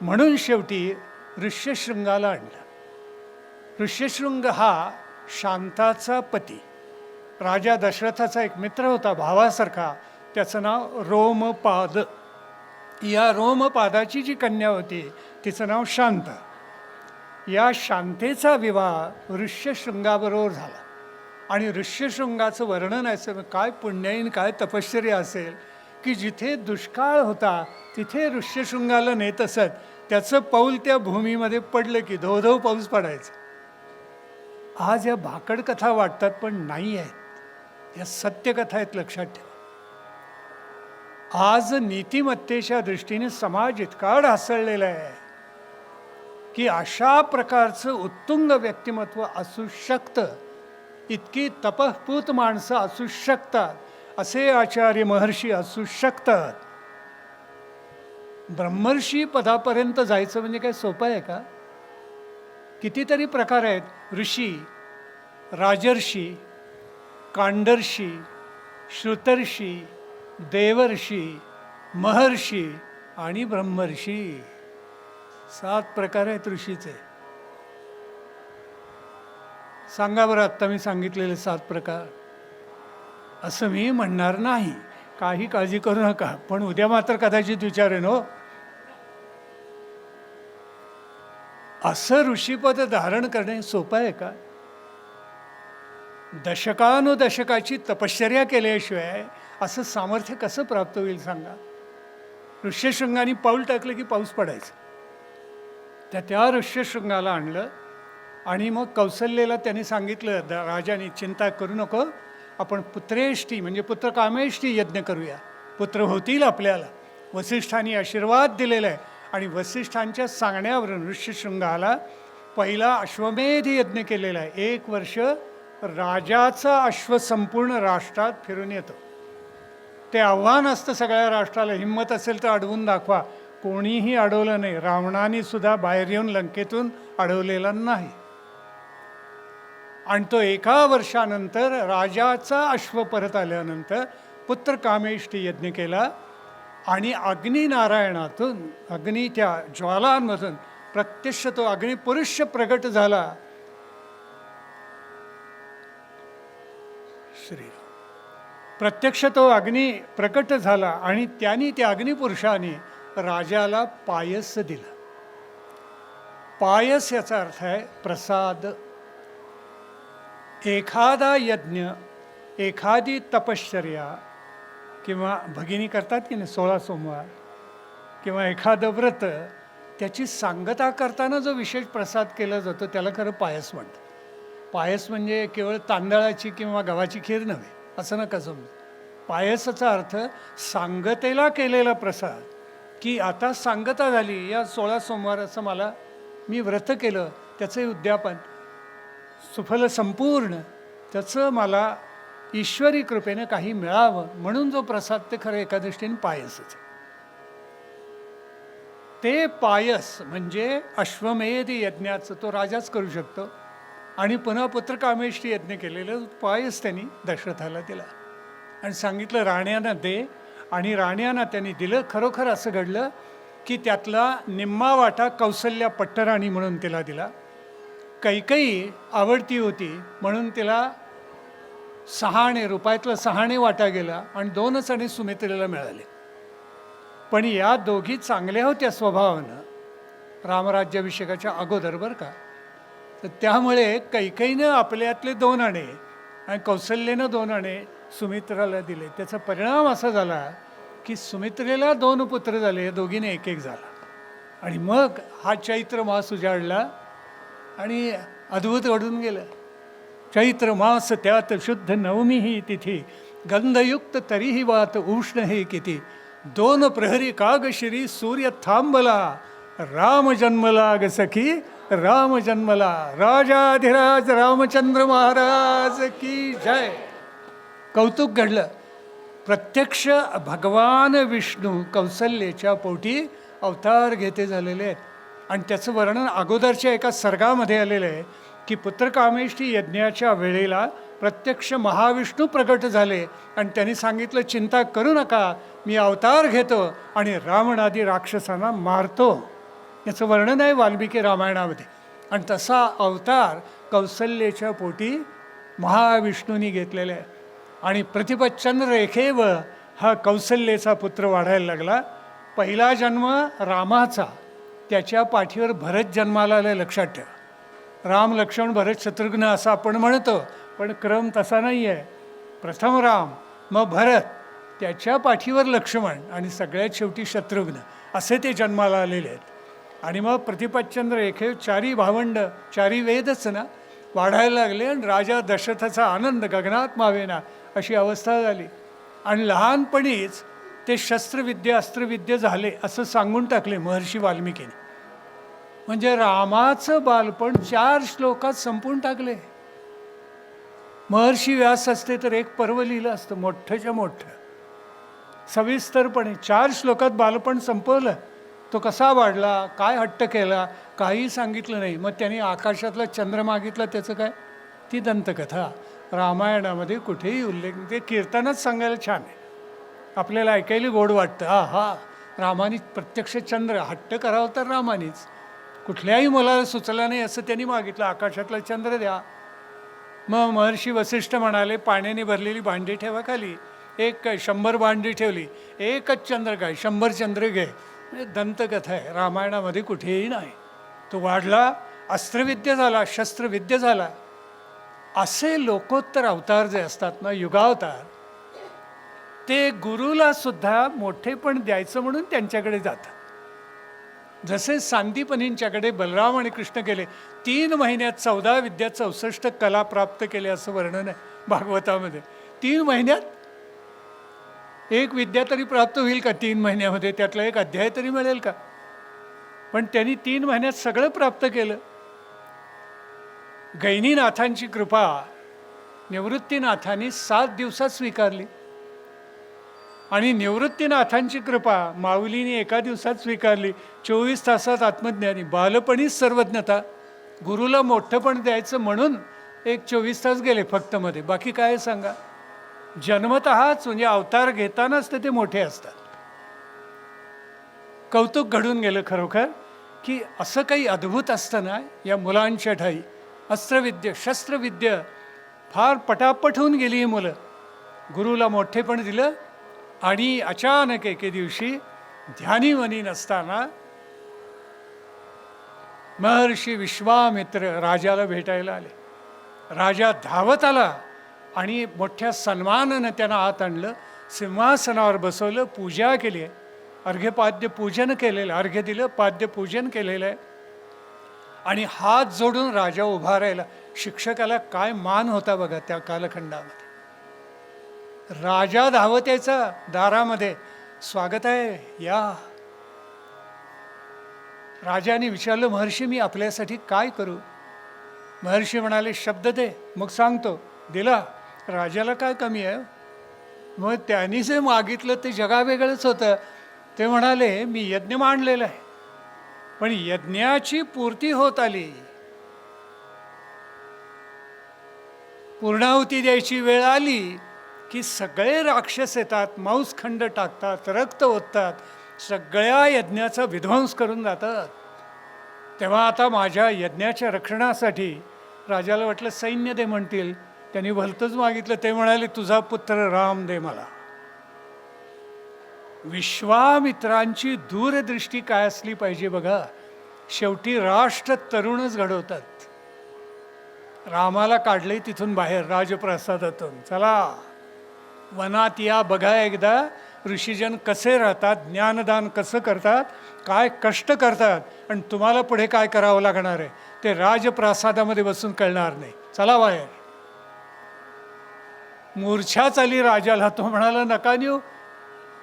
म्हणून शेवटी ऋष्यशृंगाला आणलं. ऋष्यशृंग हा शांताचा पती, राजा दशरथाचा एक मित्र होता भावासारखा, त्याचं नाव रोमपाद. या रोमपादाची जी कन्या होती तिचं नाव शांता. या शांतेचा विवाह ऋष्यशृंगाबरोबर झाला. आणि ऋष्यशृंगाचं वर्णन आहे, काय पुण्याईन काय तपश्चर्या असेल की जिथे दुष्काळ होता तिथे ऋष्यशृंगाला नेत असत. त्याचं पाऊल त्या भूमीमध्ये पडलं की धोधो पाऊस पडायचा. आज या भाकड कथा वाटतात पण नाही आहेत, या सत्यकथा आहेत, लक्षात ठेवा. आज नीतिमत्तेच्या दृष्टीने समाज इतका ढासळलेला आहे की अशा प्रकारचं उत्तुंग व्यक्तिमत्व असू शकतं, इतकी तपःपूत माणसं असू शकतात, असे आचार्य महर्षी असू शकतात. ब्रह्मर्षी पदापर्यंत जायचं म्हणजे काय सोपं आहे का? कितीतरी प्रकार आहेत. ऋषी, राजर्षी, कांडर्षी, श्रुतर्षी, देवर्षी, महर्षी आणि ब्रह्मर्षी. 7 प्रकार आहेत ऋषीचे. सांगा बरं आत्ता मी सांगितलेले 7 प्रकार. असं मी म्हणणार नाही, काही काळजी करू नका, पण उद्या मात्र कदाचित विचारेन हो. असं ऋषीपद धारण करणे सोपं आहे का? दशकानुदशकाची तपश्चर्या केल्याशिवाय असं सामर्थ्य कसं प्राप्त होईल सांगा? ऋष्यशृंगाने पाऊल टाकलं की पाऊस पडायचा. त्या ऋष्यशृंगाला आणलं आणि मग कौसल्येला त्यांनी सांगितलं, राजाने चिंता करू नको, आपण पुत्रेष्टी म्हणजे पुत्रकामेष्टी यज्ञ करूया, पुत्र होतील आपल्याला. वसिष्ठांनी आशीर्वाद दिलेला आहे. आणि वसिष्ठांच्या सांगण्यावरून ऋष्यशृंगाला पहिला अश्वमेध यज्ञ केलेला आहे. 1 वर्ष राजाचा अश्व संपूर्ण राष्ट्रात फिरून येतो. ते आव्हान असतं सगळ्या राष्ट्राला, हिंमत असेल तर अडवून दाखवा. कोणीही अडवलं नाही. रावणाने सुद्धा बाहेर येऊन लंकेतून अडवलेला नाही. आणि तो 1 वर्षानंतर राजाचा अश्व परत आल्यानंतर पुत्रकामेष्टी यज्ञ केला. आणि अग्निनारायणातून, अग्नी त्या ज्वालांमधून प्रत्यक्ष तो अग्निपुरुष प्रगट झाला. श्रीराम प्रत्यक्ष तो अग्नी प्रकट झाला आणि त्यांनी त्या अग्निपुरुषाने राजाला पायस दिला. पायस याचा अर्थ आहे प्रसाद. एखादा यज्ञ, एखादी तपश्चर्या किंवा भगिनी करतात की नाही 16 सोमवार, किंवा एखादं व्रत, त्याची सांगता करताना जो विशेष प्रसाद केला जातो त्याला खरं पायस म्हणतात. पायस म्हणजे केवळ तांदळाची किंवा गव्हाची खीर नव्हे, असं नका समजू. पायसाचा अर्थ सांगतेला केलेला प्रसाद. की आता सांगता झाली या 16 सोमवाराचं मला मी व्रत केलं, त्याचं उद्यापन सुफल संपूर्ण, त्याचं मला ईश्वरी कृपेने काही मिळावं म्हणून जो प्रसाद ते खरं एका दृष्टीने पायसच आहे. ते पायस म्हणजे अश्वमेध यज्ञाचं तो राजाच करू शकतो आणि पुन्हा पुत्रकामेष्टी यज्ञ केलेलं पायस त्यांनी दशरथाला दिला आणि सांगितलं राण्यांना दे, आणि राण्यांना त्यांनी दिलं. खरोखर असं घडलं की त्यातला निम्मा वाटा कौसल्या पट्टराणी म्हणून तिला दिला. कैकई आवडती होती म्हणून तिला 6 आणे रुपयातलं 6 आणे वाटा गेला आणि 2 आणे सुमित्रेला मिळाले. पण या दोघी चांगल्या होत्या स्वभावानं रामराज्याभिषेकाच्या अगोदर बरं का. तर त्यामुळे कैकईनं आपल्यातले 2 आणे आणि कौसल्येनं 2 आणे सुमित्राला दिले. त्याचा परिणाम असा झाला की सुमित्रेला 2 पुत्र झाले, दोघीने 1 झाला. आणि मग हा चैत्र मास उजाडला आणि अद्भुत घडून गेलं. चैत्र मास त्यात शुद्ध नवमी ही तिथी, गंधयुक्त तरीही वात उष्ण हे किती. 2 प्रहरी कागशिरी सूर्य थांबला, राम जन्मला ग सखी राम जन्मला. राजाधिराज रामचंद्र महाराज की जय. कौतुक घडलं. प्रत्यक्ष भगवान विष्णू कौसल्येच्या पोटी अवतार घेते झालेले आहेत. आणि त्याचं वर्णन अगोदरच्या एका सर्गामध्ये आलेलं आहे की पुत्रकामेष्टी यज्ञाच्या वेळेला प्रत्यक्ष महाविष्णू प्रगट झाले आणि त्यांनी सांगितलं चिंता करू नका, मी अवतार घेतो आणि रावणादी राक्षसांना मारतो. याचं वर्णन आहे वाल्मिकी रामायणामध्ये. आणि तसा अवतार कौसल्येच्या पोटी महाविष्णूंनी घेतलेला आहे. आणि प्रतिपच्चंद्र रेखेव हा कौसल्येचा पुत्र वाढायला लागला. पहिला जन्म रामाचा, त्याच्या पाठीवर भरत जन्माला आलं, लक्षात ठेवा. राम लक्ष्मण भरत शत्रुघ्न असं आपण म्हणतो, पण क्रम तसा नाही आहे. प्रथम राम, मग भरत, त्याच्या पाठीवर लक्ष्मण आणि सगळ्यात शेवटी शत्रुघ्न, असे ते जन्माला आलेले आहेत. आणि मग प्रतिपच्चंद्र रेखे 4 भावंड, 4 वेदच ना वाढायला लागले आणि राजा दशरथाचा आनंद गगनात मावेना अशी अवस्था झाली. आणि लहानपणीच ते शस्त्रविद्या अस्त्रविद्या झाले असं सांगून टाकले महर्षी वाल्मिकीने. म्हणजे रामाचं बालपण 4 श्लोकात संपून टाकले. महर्षी व्यास असते तर 1 पर्व लिहिलं असतं मोठ्ठच्या मोठं सविस्तरपणे. 4 श्लोकात बालपण संपवलं. तो कसा वाढला, काय हट्ट केला, काही सांगितलं नाही. मग त्यांनी आकाशातला चंद्र मागितला, त्याचं काय, ती दंतकथा रामायणामध्ये कुठेही उल्लेख. ते कीर्तनच सांगायला छान आहे, आपल्याला ऐकायला गोड वाटतं. हा रामाने प्रत्यक्ष चंद्र, हट्ट करावं तर रामानेच, कुठल्याही मुलाला सुचला नाही असं त्यांनी मागितलं, आकाशातला चंद्र द्या. मग महर्षी वसिष्ठ म्हणाले पाण्याने भरलेली भांडी ठेवा खाली. 100 भांडी ठेवली, 1च चंद्र काय, 100 चंद्र घे. दंतकथा आहे, रामायणामध्ये कुठेही नाही. तो वाढला, अस्त्रविद्या झाला, शस्त्रविद्या झाला. असे लोकोत्तर अवतार जे असतात ना, युगावतार, ते गुरुला सुद्धा मोठेपण द्यायचं म्हणून त्यांच्याकडे जातात. जसे सांदीपनींच्याकडे बलराम आणि कृष्ण गेले, 3 महिन्यात 14 विद्या 64 कला प्राप्त केले असं वर्णन आहे भागवतामध्ये. 3 महिन्यात 1 विद्या तरी प्राप्त होईल का 3 महिन्यामध्ये? त्यातला 1 अध्याय तरी मिळेल का? पण त्यांनी 3 महिन्यात सगळं प्राप्त केलं. गैनीनाथांची कृपा निवृत्तीनाथांनी 7 दिवसात स्वीकारली आणि निवृत्तीनाथांची कृपा माऊलीने 1 दिवसात स्वीकारली. 24 तासात आत्मज्ञानी, बालपणीच सर्वज्ञता. गुरुला मोठंपण द्यायचं म्हणून 24 तास गेले फक्त मध्ये, बाकी काय सांगा. जन्मतःच म्हणजे अवतार घेतानाच ते मोठे असतात. कौतुक घडून गेलं खरोखर की असं काही अद्भुत असतं ना या मुलांच्या ठाई. अस्त्रविद्या शस्त्रविद्या फार पटापट होऊन गेली ही मुलं. गुरुला मोठेपण दिलं आणि अचानक एके दिवशी ध्यानीमनी नसताना महर्षी विश्वामित्र राजाला भेटायला आले. राजा धावत आला आणि मोठ्या सन्मानानं त्यांना आत आणलं, सिंहासनावर बसवलं, पूजा केली आहे, अर्घ्यपाद्य पूजन केलेलं, अर्घ्य दिलं, पाद्य पूजन केलेलं आहे. आणि हात जोडून राजा उभा राहिला. शिक्षकाला काय मान होता बघा त्या कालखंडामध्ये. राजा धावत यायचा दारामध्ये, स्वागत आहे या. राजाने विचारलं, महर्षी मी आपल्यासाठी काय करू? महर्षी म्हणाले, शब्द दे, मग सांगतो. दिला. राजाला काय कमी आहे? मग त्यांनी जे मागितलं ते जगावेगळंच होतं. ते म्हणाले, मी यज्ञ मांडलेला आहे, पण यज्ञाची पूर्ती होत आली, पूर्णाहुती द्यायची वेळ आली की सगळे राक्षस येतात, मांसखंड टाकतात, रक्त ओततात, सगळ्या यज्ञाचा विध्वंस करून जातात. तेव्हा आता माझ्या यज्ञाच्या रक्षणासाठी राजाला वाटलं सैन्य दे म्हणतील. त्यांनी भलतंच मागितलं. ते म्हणाले, तुझा पुत्र राम दे मला. विश्वामित्रांची दूरदृष्टी काय असली पाहिजे बघा. शेवटी राष्ट्र तरुणच घडवतात. रामाला काढले तिथून बाहेर राजप्रासादातून. चला वनात या, बघा एकदा ऋषीजन कसे राहतात, ज्ञानदान कसं करतात, काय कष्ट करतात, आणि तुम्हाला पुढे काय करावं लागणार आहे ते राजप्रासादामध्ये बसून कळणार नाही. चला बाहेर. मूर्छाच आली राजाला. तो म्हणाला, नका नेऊ.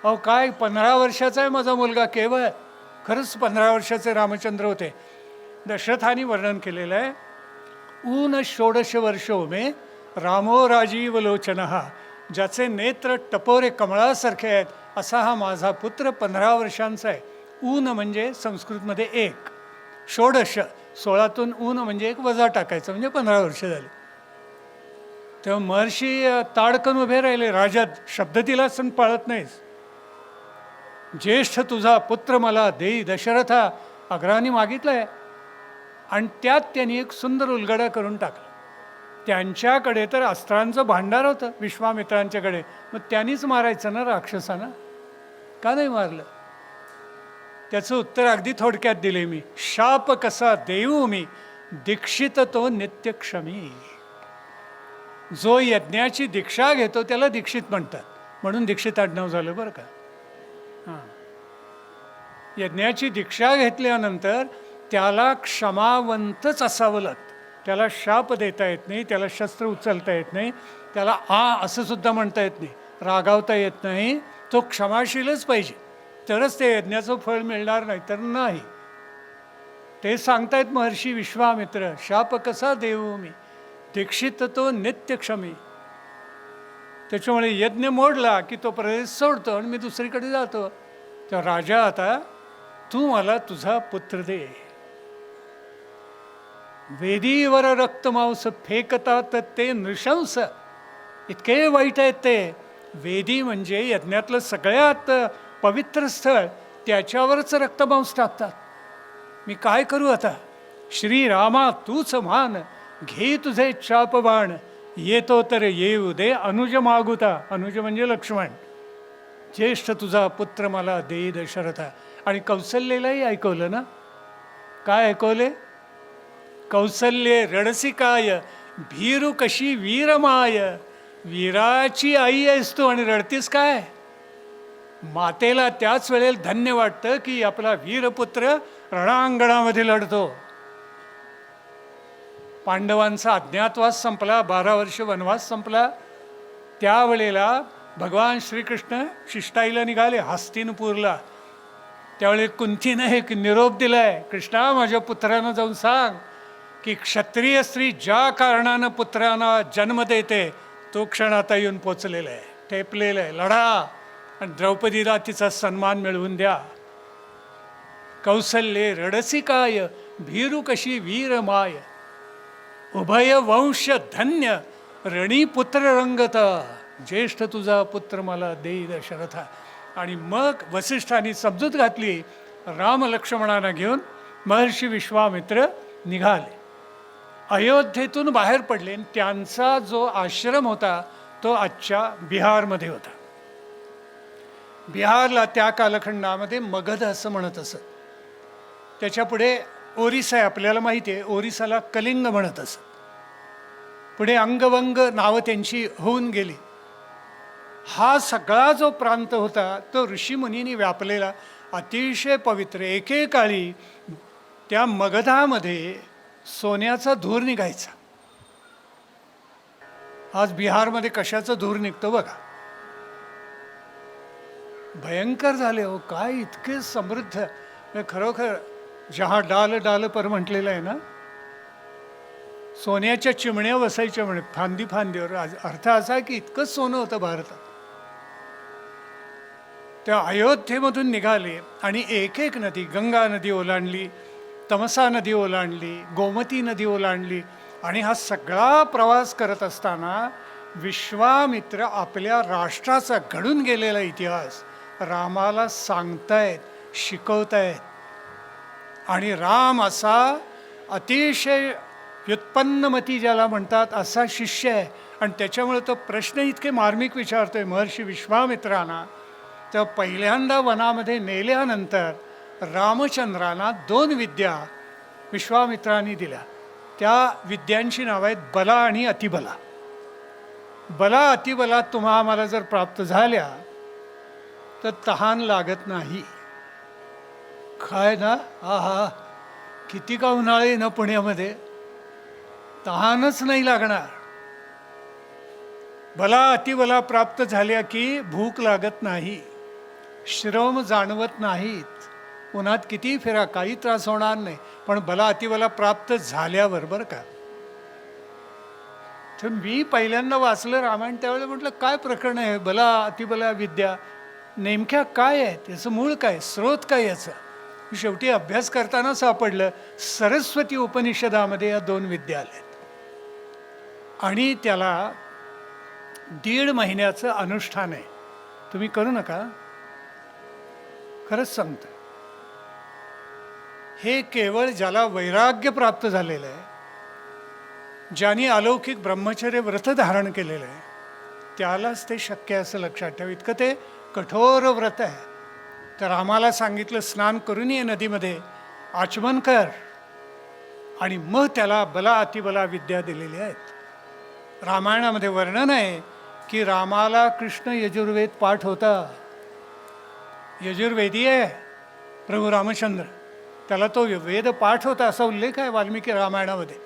अहो काय, 15 वर्षाचा आहे माझा मुलगा केवळ. खरंच 15 वर्षाचे रामचंद्र होते. दशरथाने वर्णन केलेलं आहे, ऊन 16 वर्षो मे रामो राजीव लोचनः, ज्याचे नेत्र टपोरे कमळासारखे आहेत असा हा माझा पुत्र 15 वर्षांचा आहे. ऊन म्हणजे संस्कृतमध्ये 1, 16, 16तून ऊन म्हणजे 1 वजा टाकायचं, म्हणजे 15 वर्ष झाली. तेव्हा महर्षी ताडकन उभे राहिले. राजा शब्द दिला सण पाळत नाहीस. ज्येष्ठ तुझा पुत्र मला देई दशरथा, अग्राने मागितलंय. आणि त्यात त्यांनी एक सुंदर उलगडा करून टाकला. त्यांच्याकडे तर अस्त्रांचं भांडार होतं विश्वामित्रांच्याकडे. मग त्यांनीच मारायचं ना राक्षसांना, का नाही मारलं? त्याचं उत्तर अगदी थोडक्यात दिले मी. शाप कसा देऊ मी, दीक्षित तो नित्यक्षमी. जो यज्ञाची दीक्षा घेतो त्याला दीक्षित म्हणतात, म्हणून दीक्षित आडनाव झालं बरं का. हां, यज्ञाची दीक्षा घेतल्यानंतर त्याला क्षमावंतच असावं लागतं. त्याला शाप देता येत नाही, त्याला शस्त्र उचलता येत नाही, त्याला असं सुद्धा म्हणता येत नाही, रागावता येत नाही. तो क्षमाशीलच पाहिजे, तरच ते यज्ञाचं फळ मिळणार, नाही तर नाही. ते सांगतायत महर्षी विश्वामित्र, शाप कसा देऊ मी, दीक्षित तो नित्यक्षमी. त्याच्यामुळे यज्ञ मोडला की तो प्रदेश सोडतो आणि मी दुसरीकडे जातो. तर राजा, आता तू मला तुझा पुत्र दे. वेदीवर रक्तमांस फेकतात ते नृशंस, इतके वाईट आहेत ते. वेदी म्हणजे यज्ञातलं सगळ्यात पवित्र स्थळ, त्याच्यावरच रक्तमांस टाकतात. मी काय करू आता? श्रीरामा तूच मान, घे तुझे चापबाण, येतो तर येऊ दे अनुज मागुता. अनुज म्हणजे लक्ष्मण. ज्येष्ठ तुझा पुत्र मला दे दशरथा. आणि कौसल्येलाही ऐकवलं ना. काय ऐकवले? कौसल्ये रडसिकाय भीरू कशी वीरमाय. वीराची आई आहेस तू आणि रडतीस काय? मातेला त्याच वेळेला धन्य वाटतं की आपला वीरपुत्र रणांगणामध्ये लढतो. पांडवांचा अज्ञातवास संपला, 12 वर्ष वनवास संपला. त्यावेळेला भगवान श्रीकृष्ण शिष्टाईला निघाले हस्तिनपूरला. त्यावेळी कुंतीनं एक निरोप दिलाय, कृष्णा माझ्या पुत्रांना जाऊन सांग की क्षत्रिय स्त्री ज्या कारणानं पुत्रांना जन्म देते तो क्षण आता येऊन पोचलेला आहे, ठेपलेला आहे. लढा आणि द्रौपदीला तिचा सन्मान मिळवून द्या. कौसल्ये रडसिकाय भीरू कशी वीरमाय. उभय वंश धन्य रणीपुत्र रंगता. ज्येष्ठ तुझा पुत्र मला देई दशरथा. आणि मग वसिष्ठांनी समजूत घातली. राम लक्ष्मणांना घेऊन महर्षी विश्वामित्र निघाले. अयोध्येतून बाहेर पडले. त्यांचा जो आश्रम होता तो आजच्या बिहारमध्ये होता. बिहारला त्या कालखंडामध्ये मगध असं म्हणत असत. त्याच्यापुढे ओरिसा आहे, आपल्याला माहिती आहे. ओरिसाला कलिंग म्हणत असत. पुढे अंगवंग नावं त्यांची होऊन गेली. हा सगळा जो प्रांत होता तो ऋषीमुनींनी व्यापलेला अतिशय पवित्र. एकेकाळी त्या मगधामध्ये सोन्याचा धूर निघायचा. आज बिहारमध्ये कशाचा धूर निघतो बघा. भयंकर झाले हो. काय इतके समृद्ध, खरोखर जहा डाल डाल पर म्हटलेलं आहे ना, सोन्याच्या चिमण्या वसायच्या म्हणे फांदी फांदीवर. अर्थ असा आहे की इतकं सोनं होतं भारतात. त्या अयोध्येमधून निघाले आणि एक एक नदी, गंगा नदी ओलांडली, तमसा नदी ओलांडली, गोमती नदी ओलांडली. आणि हा सगळा प्रवास करत असताना विश्वामित्र आपल्या राष्ट्राचा घडून गेलेला इतिहास रामाला सांगतायत, शिकवतायत. आणि राम असा अतिशय व्युत्पन्नमती ज्याला म्हणतात असा शिष्य आहे. आणि त्याच्यामुळे तो प्रश्न इतके मार्मिक विचारतोय महर्षी विश्वामित्रांना. तर पहिल्यांदा वनामध्ये नेल्यानंतर रामचंद्रांना 2 विद्या विश्वामित्रांनी दिल्या. त्या विद्यांची नावं आहेत बला आणि अतिबला. बला अतिबला तुम्हा आम्हाला जर प्राप्त झाल्या तर तहान लागत नाही. काय ना, आहा किती का उन्हाळे ना पुण्यामध्ये, तहानच नाही लागणार. बला अतिबला प्राप्त झाल्या की भूक लागत नाही, श्रम जाणवत नाहीत, उन्हात किती फिरा काही त्रास होणार नाही. पण बला अतिबला प्राप्त झाल्यावर बरं का. तर मी पहिल्यांदा वाचलं रामायण त्यावेळेला म्हटलं काय प्रकरण आहे, बला अतिबला विद्या नेमक्या काय आहेत, याचं मूळ काय, स्रोत काय याचं. शेवटी अभ्यास करताना सापडलं सरस्वती उपनिषदामध्ये या 2 विद्या आल्यात. आणि त्याला 1.5 महिन्याचं अनुष्ठान आहे. तुम्ही करू नका, खरंच सांगतो. हे केवळ ज्याला वैराग्य प्राप्त झालेलं आहे, ज्याने अलौकिक ब्रह्मचर्य व्रत धारण केलेलं आहे, त्यालाच ते शक्य असं लक्षात ठेवा. इतकं ते कठोर व्रत आहे. तर आम्हाला सांगितलं स्नान करून ये नदीमध्ये, आचमन कर, आणि मग त्याला बला अतिबला विद्या दिलेल्या आहेत. रामायणामध्ये वर्णन आहे की रामाला कृष्ण यजुर्वेद पाठ होता. यजुर्वेदी आहे प्रभू रामचंद्र, त्याला तो वेद पाठ होता असा उल्लेख आहे वाल्मिकी रामायणामध्ये.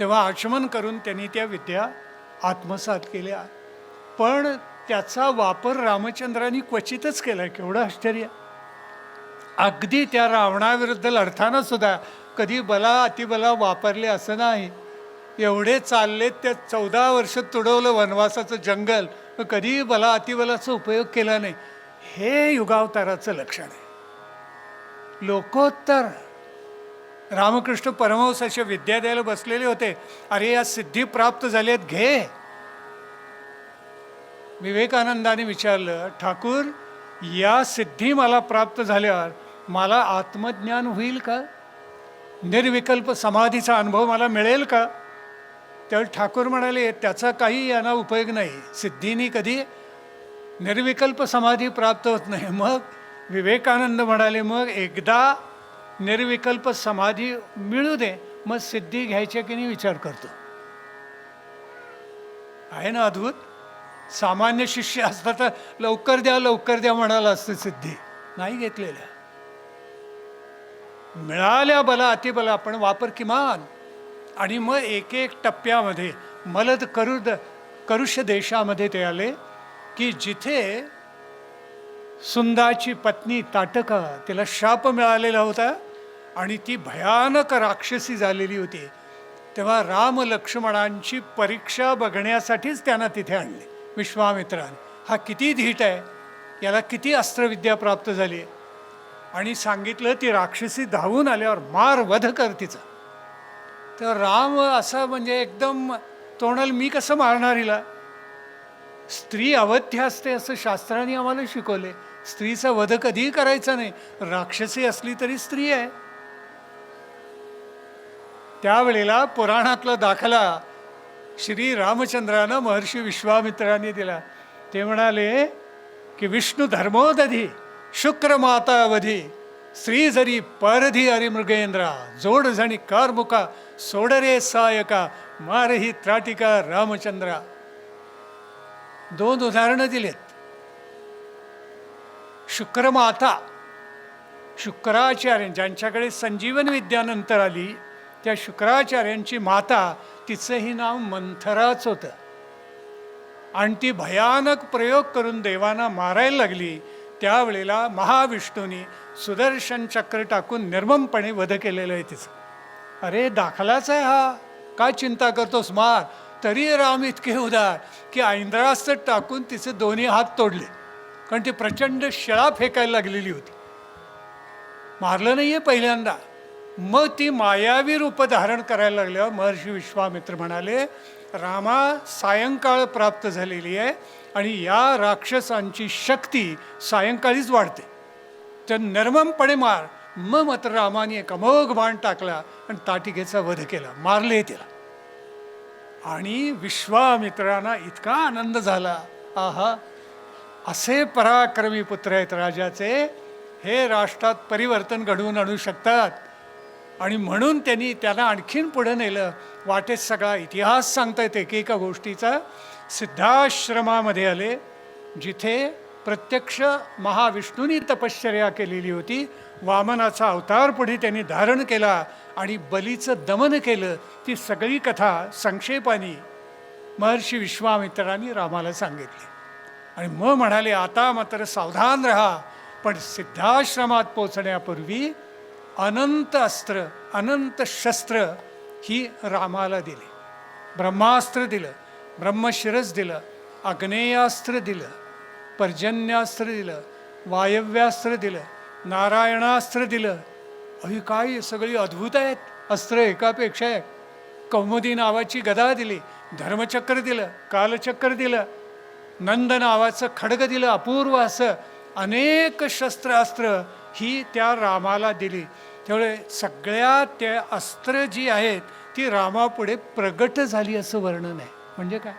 तेव्हा आचमन करून त्यांनी त्या विद्या आत्मसात केल्या. पण त्याचा वापर रामचंद्रांनी क्वचितच केला. केवढं आश्चर्य. अगदी त्या रावणाविरुद्ध लढताना सुद्धा कधी बला अतिबला वापरले असं नाही. एवढे चाललेत, त्या 14 वर्ष तुडवलं वनवासाचं जंगल, कधी बला अतिबलाचा उपयोग केला नाही. हे युगावताराचं लक्षण आहे. लोकोत्तर रामकृष्ण परमहंसाच्या विद्या द्यायला बसलेले होते. अरे या सिद्धी प्राप्त झाल्यात, घे. विवेकानंदाने विचारलं, ठाकूर या सिद्धी मला प्राप्त झाल्यावर मला आत्मज्ञान होईल का, निर्विकल्प समाधीचा अनुभव मला मिळेल का. त्यावेळी ठाकूर म्हणाले त्याचा काही यांना उपयोग नाही, सिद्धीनी कधी निर्विकल्प समाधी प्राप्त होत नाही. मग विवेकानंद म्हणाले मग एकदा निर्विकल्प समाधी मिळू दे, मग सिद्धी घ्यायच्या की नाही विचार करतो. आहे ना अद्भुत. सामान्य शिष्य असता तर लवकर द्या म्हणाला असतं, सिद्धी नाही घेतलेल्या. मिळाल्या बला अतिबला, पण वापर किमान. आणि मग एक एक टप्प्यामध्ये मलद करुष देशामध्ये ते आले की जिथे सुंदाची पत्नी ताटका, तिला शाप मिळालेला होता आणि ती भयानक राक्षसी झालेली होती. तेव्हा राम लक्ष्मणांची परीक्षा बघण्यासाठीच त्यांना तिथे आणले विश्वामित्राने. हा किती धीट आहे, याला किती अस्त्रविद्या प्राप्त झाली. आणि सांगितलं ती राक्षसी धावून आल्यावर मार वध कर तिचा. तर राम असा म्हणजे एकदम तोंडाल, मी कसं मारणार हिला. स्त्री अवध्य असते असं शास्त्राने आम्हाला शिकवले. स्त्रीचा वध कधीही करायचा नाही, राक्षसी असली तरी स्त्री आहे. त्यावेळेला पुराणातला दाखला श्री रामचंद्रानं महर्षी विश्वामित्रांनी दिला. ते म्हणाले की विष्णू धर्मोदधी शुक्र माता अवधी स्त्री जरी परधी अरिमृगेंद्रा जोड जणी कारमुका सोडरे सायका मारही त्राटिका रामचंद्रा. 2 उदाहरणं दिलेत. शुक्रमाता, शुक्राचार्य ज्यांच्याकडे संजीवन विद्यानंतर आली त्या शुक्राचार्यांची माता, तिचंही नाव मंथराच होतं. आणि ती भयानक प्रयोग करून देवांना मारायला लागली. त्यावेळेला महाविष्णूंनी सुदर्शन चक्र टाकून निर्ममपणे वध केलेलं आहे तिचं. अरे दाखलाच आहे हा, काय चिंता करतोस, मार. तरी राम इतके उदार की ऐंद्रास्त्र टाकून तिचे दोन्ही हात तोडले, कारण ती प्रचंड शिळा फेकायला लागलेली होती. मारलं नाही आहे पहिल्यांदा. मग ती मायावी रूप धारण करायला लागल्यावर महर्षी विश्वामित्र म्हणाले, रामा सायंकाळ प्राप्त झालेली आहे आणि या राक्षसांची शक्ती सायंकाळीच वाढते, तर निर्ममपणे मार. मग मात्र रामाने एक अमोघ बाण टाकला आणि ताटिकेचा वध केला, मारले तिला. आणि विश्वामित्रांना इतका आनंद झाला, आहा, असे पराक्रमी पुत्र आहेत राजाचे, हे राष्ट्रात परिवर्तन घडवून आणू शकतात. आणि म्हणून त्यांना आणखीन पुढे नेलं. वाटेत सगळा इतिहास सांगतायत एकेका गोष्टीचा. सिद्धाश्रमामध्ये आले, जिथे प्रत्यक्ष महाविष्णूंनी तपश्चर्या केलेली होती. वामनाचा अवतार पुढे त्यांनी धारण केला आणि बलीचं दमन केलं. ती सगळी कथा संक्षेपाने महर्षी विश्वामित्रांनी रामाला सांगितली. आणि मग म्हणाले, आता मात्र सावधान राहा, पण सिद्धाश्रमात पोचण्यापूर्वी अनंत अस्त्र, अनंत शस्त्र ही रामाला दिली. ब्रह्मास्त्र दिलं, ब्रह्मशिरस दिलं, आग्नेयास्त्र दिलं, पर्जन्यास्त्र दिलं, वायव्यास्त्र दिलं, नारायणास्त्र दिलं. अही काय सगळी अद्भुत आहेत अस्त्र, एकापेक्षा एक. कौमुदी नावाची गदा दिली, धर्मचक्र दिलं, कालचक्र दिलं, नंद नावाचं खड्ग दिलं, अपूर्व असं अनेक शस्त्रास्त्र ही त्या रामाला दिली. त्यामुळे सगळ्या त्या अस्त्र जी आहेत ती रामापुढे प्रगट झाली असं वर्णन आहे. म्हणजे काय,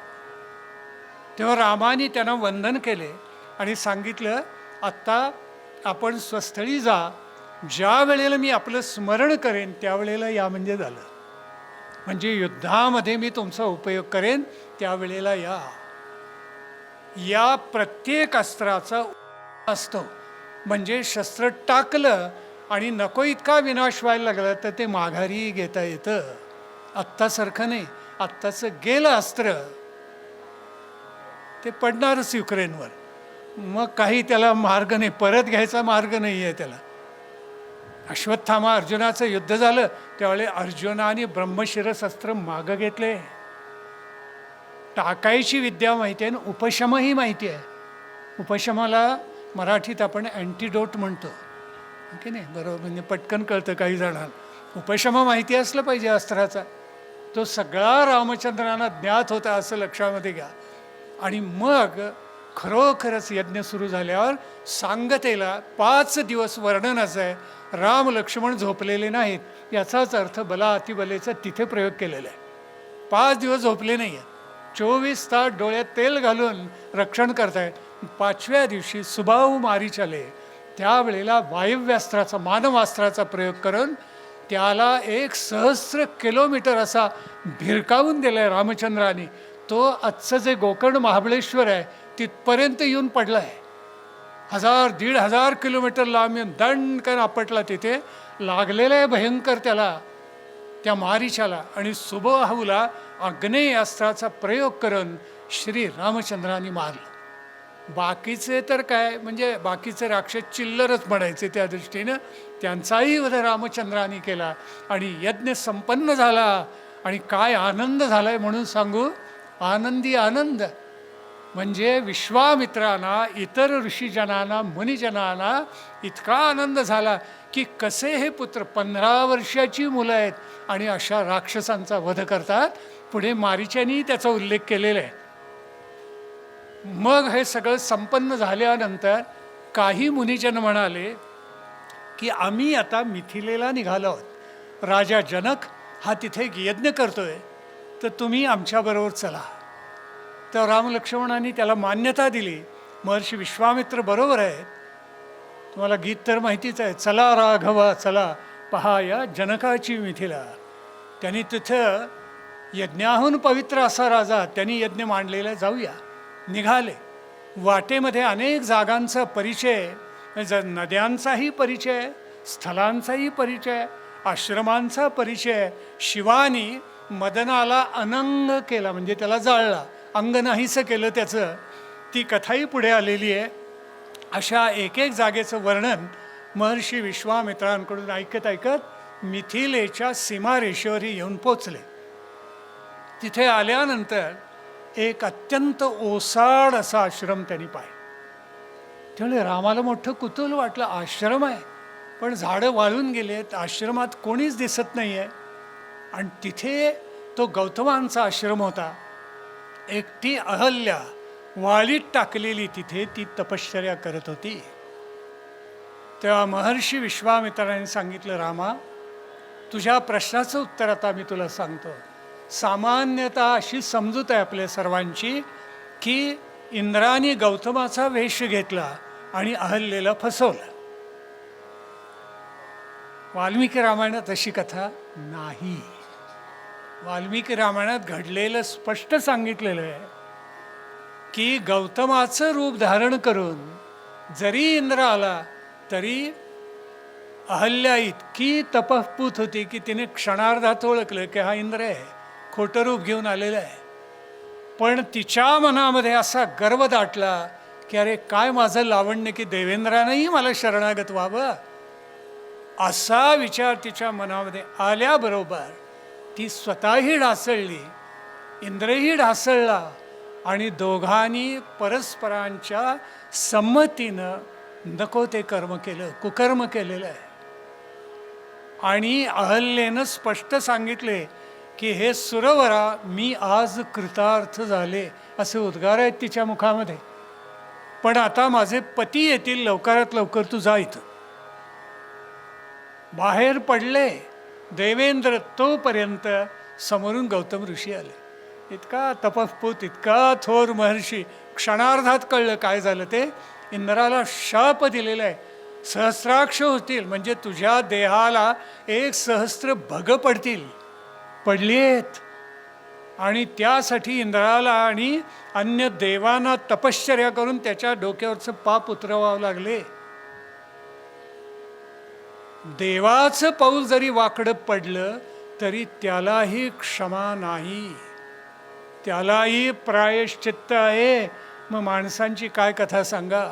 तेव्हा रामाने त्यांना वंदन केले आणि सांगितलं, आत्ता आपण स्वस्थळी जा, ज्या वेळेला मी आपलं स्मरण करेन त्यावेळेला या. म्हणजे झालं, म्हणजे युद्धामध्ये मी तुमचा उपयोग करेन त्यावेळेला या. या प्रत्येक अस्त्राचा असतो, म्हणजे शस्त्र टाकलं आणि नको इतका विनाश व्हायला लागला तर ते माघारी घेता येतं. आत्तासारखं नाही, आत्ताचं गेलं अस्त्र ते पडणारच युक्रेनवर. मग काही त्याला मार्ग नाही, परत घ्यायचा मार्ग नाही आहे त्याला. अश्वत्थामा अर्जुनाचं युद्ध झालं त्यावेळी अर्जुनाने ब्रह्मशिरस अस्त्र मागं घेतले. टाकायची विद्या माहिती आहे आणि उपशमही माहिती आहे. उपशमाला मराठीत आपण अँटीडोट म्हणतो की नाही, बरोबर, म्हणजे पटकन कळतं काही जणांना. उपशम माहिती असलं पाहिजे अस्त्राचा. तो सगळा रामचंद्रांना ज्ञात होता असं लक्षामध्ये घ्या. आणि मग खरोखरच यज्ञ सुरू झाल्यावर सांगतेला 5 दिवस वर्णनाचं आहे. राम लक्ष्मण झोपलेले नाहीत, याचाच अर्थ बला अतिबलेचा तिथे प्रयोग केलेला आहे. 5 दिवस झोपले नाही आहेत, 24 तास डोळ्यात तेल घालून रक्षण करतायत. 5व्या दिवशी सुबाहू मारीचाले, त्यावेळेला वायव्यास्त्राचा, मानवास्त्राचा प्रयोग करून त्याला 1,000 किलोमीटर असा भिरकावून दिला आहे रामचंद्राने. तो आजचं जे गोकर्ण महाबळेश्वर आहे तिथपर्यंत येऊन पडला आहे. 1,000-1,500 किलोमीटर लांब येऊन दणकन आपटला. तिथे लागलेलं आहे भयंकर त्याला, त्या मारीचाला. आणि सुबाहूला आग्नेय अस्त्राचा प्रयोग करून श्री रामचंद्राने मारलं. बाकीचे तर काय, म्हणजे बाकीचे राक्षस चिल्लरच म्हणायचे त्या दृष्टीनं, त्यांचाही वध रामचंद्राने केला. आणि यज्ञ संपन्न झाला. आणि काय आनंद झाला आहे म्हणून सांगू, आनंदी आनंद. म्हणजे विश्वामित्रांना, इतर ऋषीजनांना, मुनिजनांना इतका आनंद झाला की कसे हे पुत्र 15 वर्षाची मुलं आहेत आणि अशा राक्षसांचा वध करतात. पुढे मारीच्यानी त्याचा उल्लेख केलेला आहे. मग हे सगळं संपन्न झाल्यानंतर काही मुनिजन म्हणाले की आम्ही आता मिथिलेला निघालो आहोत, राजा जनक हा तिथे यज्ञ करतोय, तर तुम्ही आमच्याबरोबर चला. तर रामलक्ष्मणांनी त्याला मान्यता दिली. महर्षी विश्वामित्र बरोबर आहेत, तुम्हाला गीत तर माहितीच आहे, चला राघवा चला पहा या जनकाची मिथिला. त्यांनी तिथं यज्ञाहून पवित्र असा राजा, त्यांनी यज्ञ मांडलेला, जाऊया. निघाले. वाटेमध्ये अनेक जागांचा परिचय, नद्यांचाही परिचय, स्थलांचाही परिचय, आश्रमांचा परिचय. शिवानी मदनाला अनंग केला, म्हणजे त्याला जाळला, अंग नाहीसं केलं त्याचं. ती कथाही पुढे आलेली आहे. अशा एक एक जागेचं वर्णन महर्षी विश्वामित्रांकडून ऐकत ऐकत मिथिलेच्या सीमारेषेवर येऊन पोचले. तिथे आल्यानंतर एक अत्यंत ओसाड असा आश्रम त्यांनी पाहिला. त्यामुळे रामाला मोठं कुतूहल वाटलं. आश्रम आहे पण झाडं वाळून गेलेत, आश्रमात कोणीच दिसत नाही आहे. आणि तिथे तो गौतमांचा आश्रम होता. एकटी अहल्या वाळीत टाकलेली तिथे ती तपश्चर्या करत होती. तेव्हा महर्षी विश्वामित्रांनी सांगितलं, रामा, तुझ्या प्रश्नाचं उत्तर आता मी तुला सांगतो. सामान्यतः अशी समजूत आहे आपल्या सर्वांची की इंद्राने गौतमाचा वेश घेतला आणि अहल्येला फसवलं. वाल्मिकी रामायणात अशी कथा नाही. वाल्मिकी रामायणात घडलेलं स्पष्ट सांगितलेलं आहे की गौतमाचं रूप धारण करून जरी इंद्र आला तरी अहल्या इतकी तपःपूत होती की तिने क्षणार्धात ओळखलं की हा इंद्र आहे, खोटं रूप घेऊन आलेलं आहे. पण तिच्या मनामध्ये असा गर्व दाटला की अरे काय माझं लावण्य की देवेंद्रानंही मला शरणागत व्हावं, असा विचार तिच्या मनामध्ये आल्याबरोबर ती स्वतःही ढासळली, इंद्रही ढासळला आणि दोघांनी परस्परांच्या संमतीनं नको ते कर्म केलं, कुकर्म केलेलं आहे. आणि अहल्येनं स्पष्ट सांगितले की हे सुरवरा, मी आज कृतार्थ झाले, असे उद्गार आहेत तिच्या मुखामध्ये. पण आता माझे पती येतील, लवकरात लवकर तू जा इथं. बाहेर पडले देवेंद्र, तोपर्यंत समोरून गौतम ऋषी आले. इतका तपःपूत, इतका थोर महर्षी, क्षणार्धात कळलं काय झालं ते. इंद्राला शाप दिलेला आहे, सहस्राक्ष होतील, म्हणजे तुझ्या देहाला 1,000 भग पडतील, पडली आहेत. आणि त्यासाठी इंद्राला आणि अन्य देवांना तपश्चर्या करून त्याच्या डोक्यावरचं पाप उतरवावं लागले. देवाचं पाऊल जरी वाकडं पडलं तरी त्यालाही क्षमा नाही, त्यालाही प्रायश्चित्त आहे. मग माणसांची काय कथा सांगा.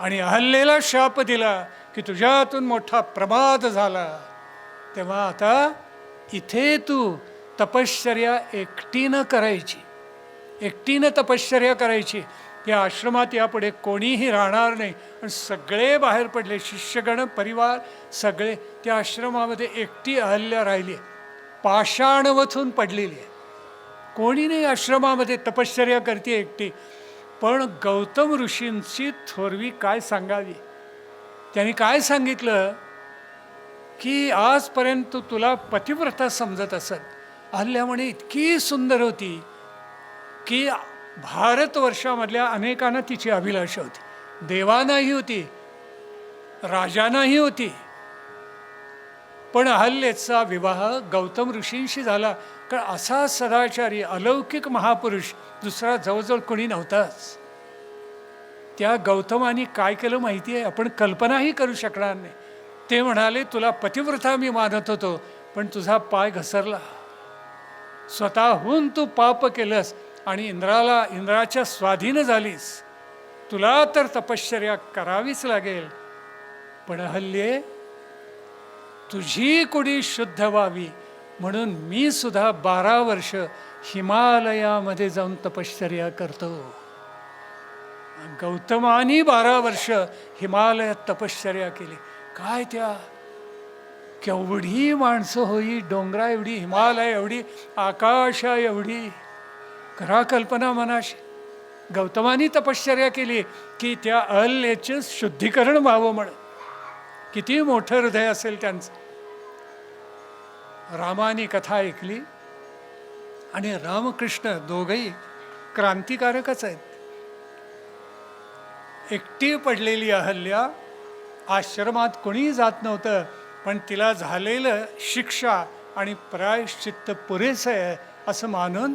आणि अहल्येला शाप दिला की तुझ्यातून मोठा प्रमाद झाला. तेव्हा आता इथे तू तपश्चर्या एकटीनं करायची, एकटीनं तपश्चर्या करायची. या आश्रमात यापुढे कोणीही राहणार नाही. आणि सगळे बाहेर पडले, शिष्यगण, परिवार सगळे. त्या आश्रमामध्ये एकटी अहल्या राहिली, पाषाणवथून पडलेली आहे. कोणी नाही आश्रमामध्ये, तपश्चर्या करते एकटी. पण गौतम ऋषींची थोरवी काय सांगावी. त्यांनी काय सांगितलं की आजपर्यंत तुला पतिव्रता समजत असत. अहल्या म्हणे इतकी सुंदर होती की भारतवर्षामधल्या अनेकांना तिची अभिलाषा होती, देवांनाही होती, राजांनाही होती. पण अहल्येचा विवाह गौतम ऋषींशी झाला. कारण असा सदाचारी अलौकिक महापुरुष दुसरा जवळजवळ कोणी नव्हताच. त्या गौतमाने काय केलं माहिती आहे, आपण कल्पनाही करू शकणार नाही. ते म्हणाले, तुला पतिव्रता मी मानत होतो, पण तुझा पाय घसरला, स्वतःहून तू पाप केलंस आणि इंद्राच्या स्वाधीन झालीस. तुला तर तपश्चर्या करावीच लागेल. पण अहल्ये, तुझी कुडी शुद्ध व्हावी म्हणून मी सुद्धा 12 वर्ष हिमालयामध्ये जाऊन तपश्चर्या करतो. गौतमानी 12 वर्ष हिमालयात तपश्चर्या केली. काय त्या केवढी माणसं होई, डोंगरा एवढी, हिमालय एवढी, आकाशा एवढी. करा कल्पना मनाशी. गौतमानी तपश्चर्या केली की त्या अहल्येचे शुद्धीकरण व्हावं म्हणून. किती मोठं हृदय असेल त्यांचं. रामाने कथा ऐकली आणि रामकृष्ण दोघंही क्रांतिकारकच आहेत. एकटी पडलेली अहल्या, आश्रमात कोणी जात नव्हतं, पण तिला झालेलं शिक्षा आणि प्रायश्चित्त पुरेसं आहे असं मानून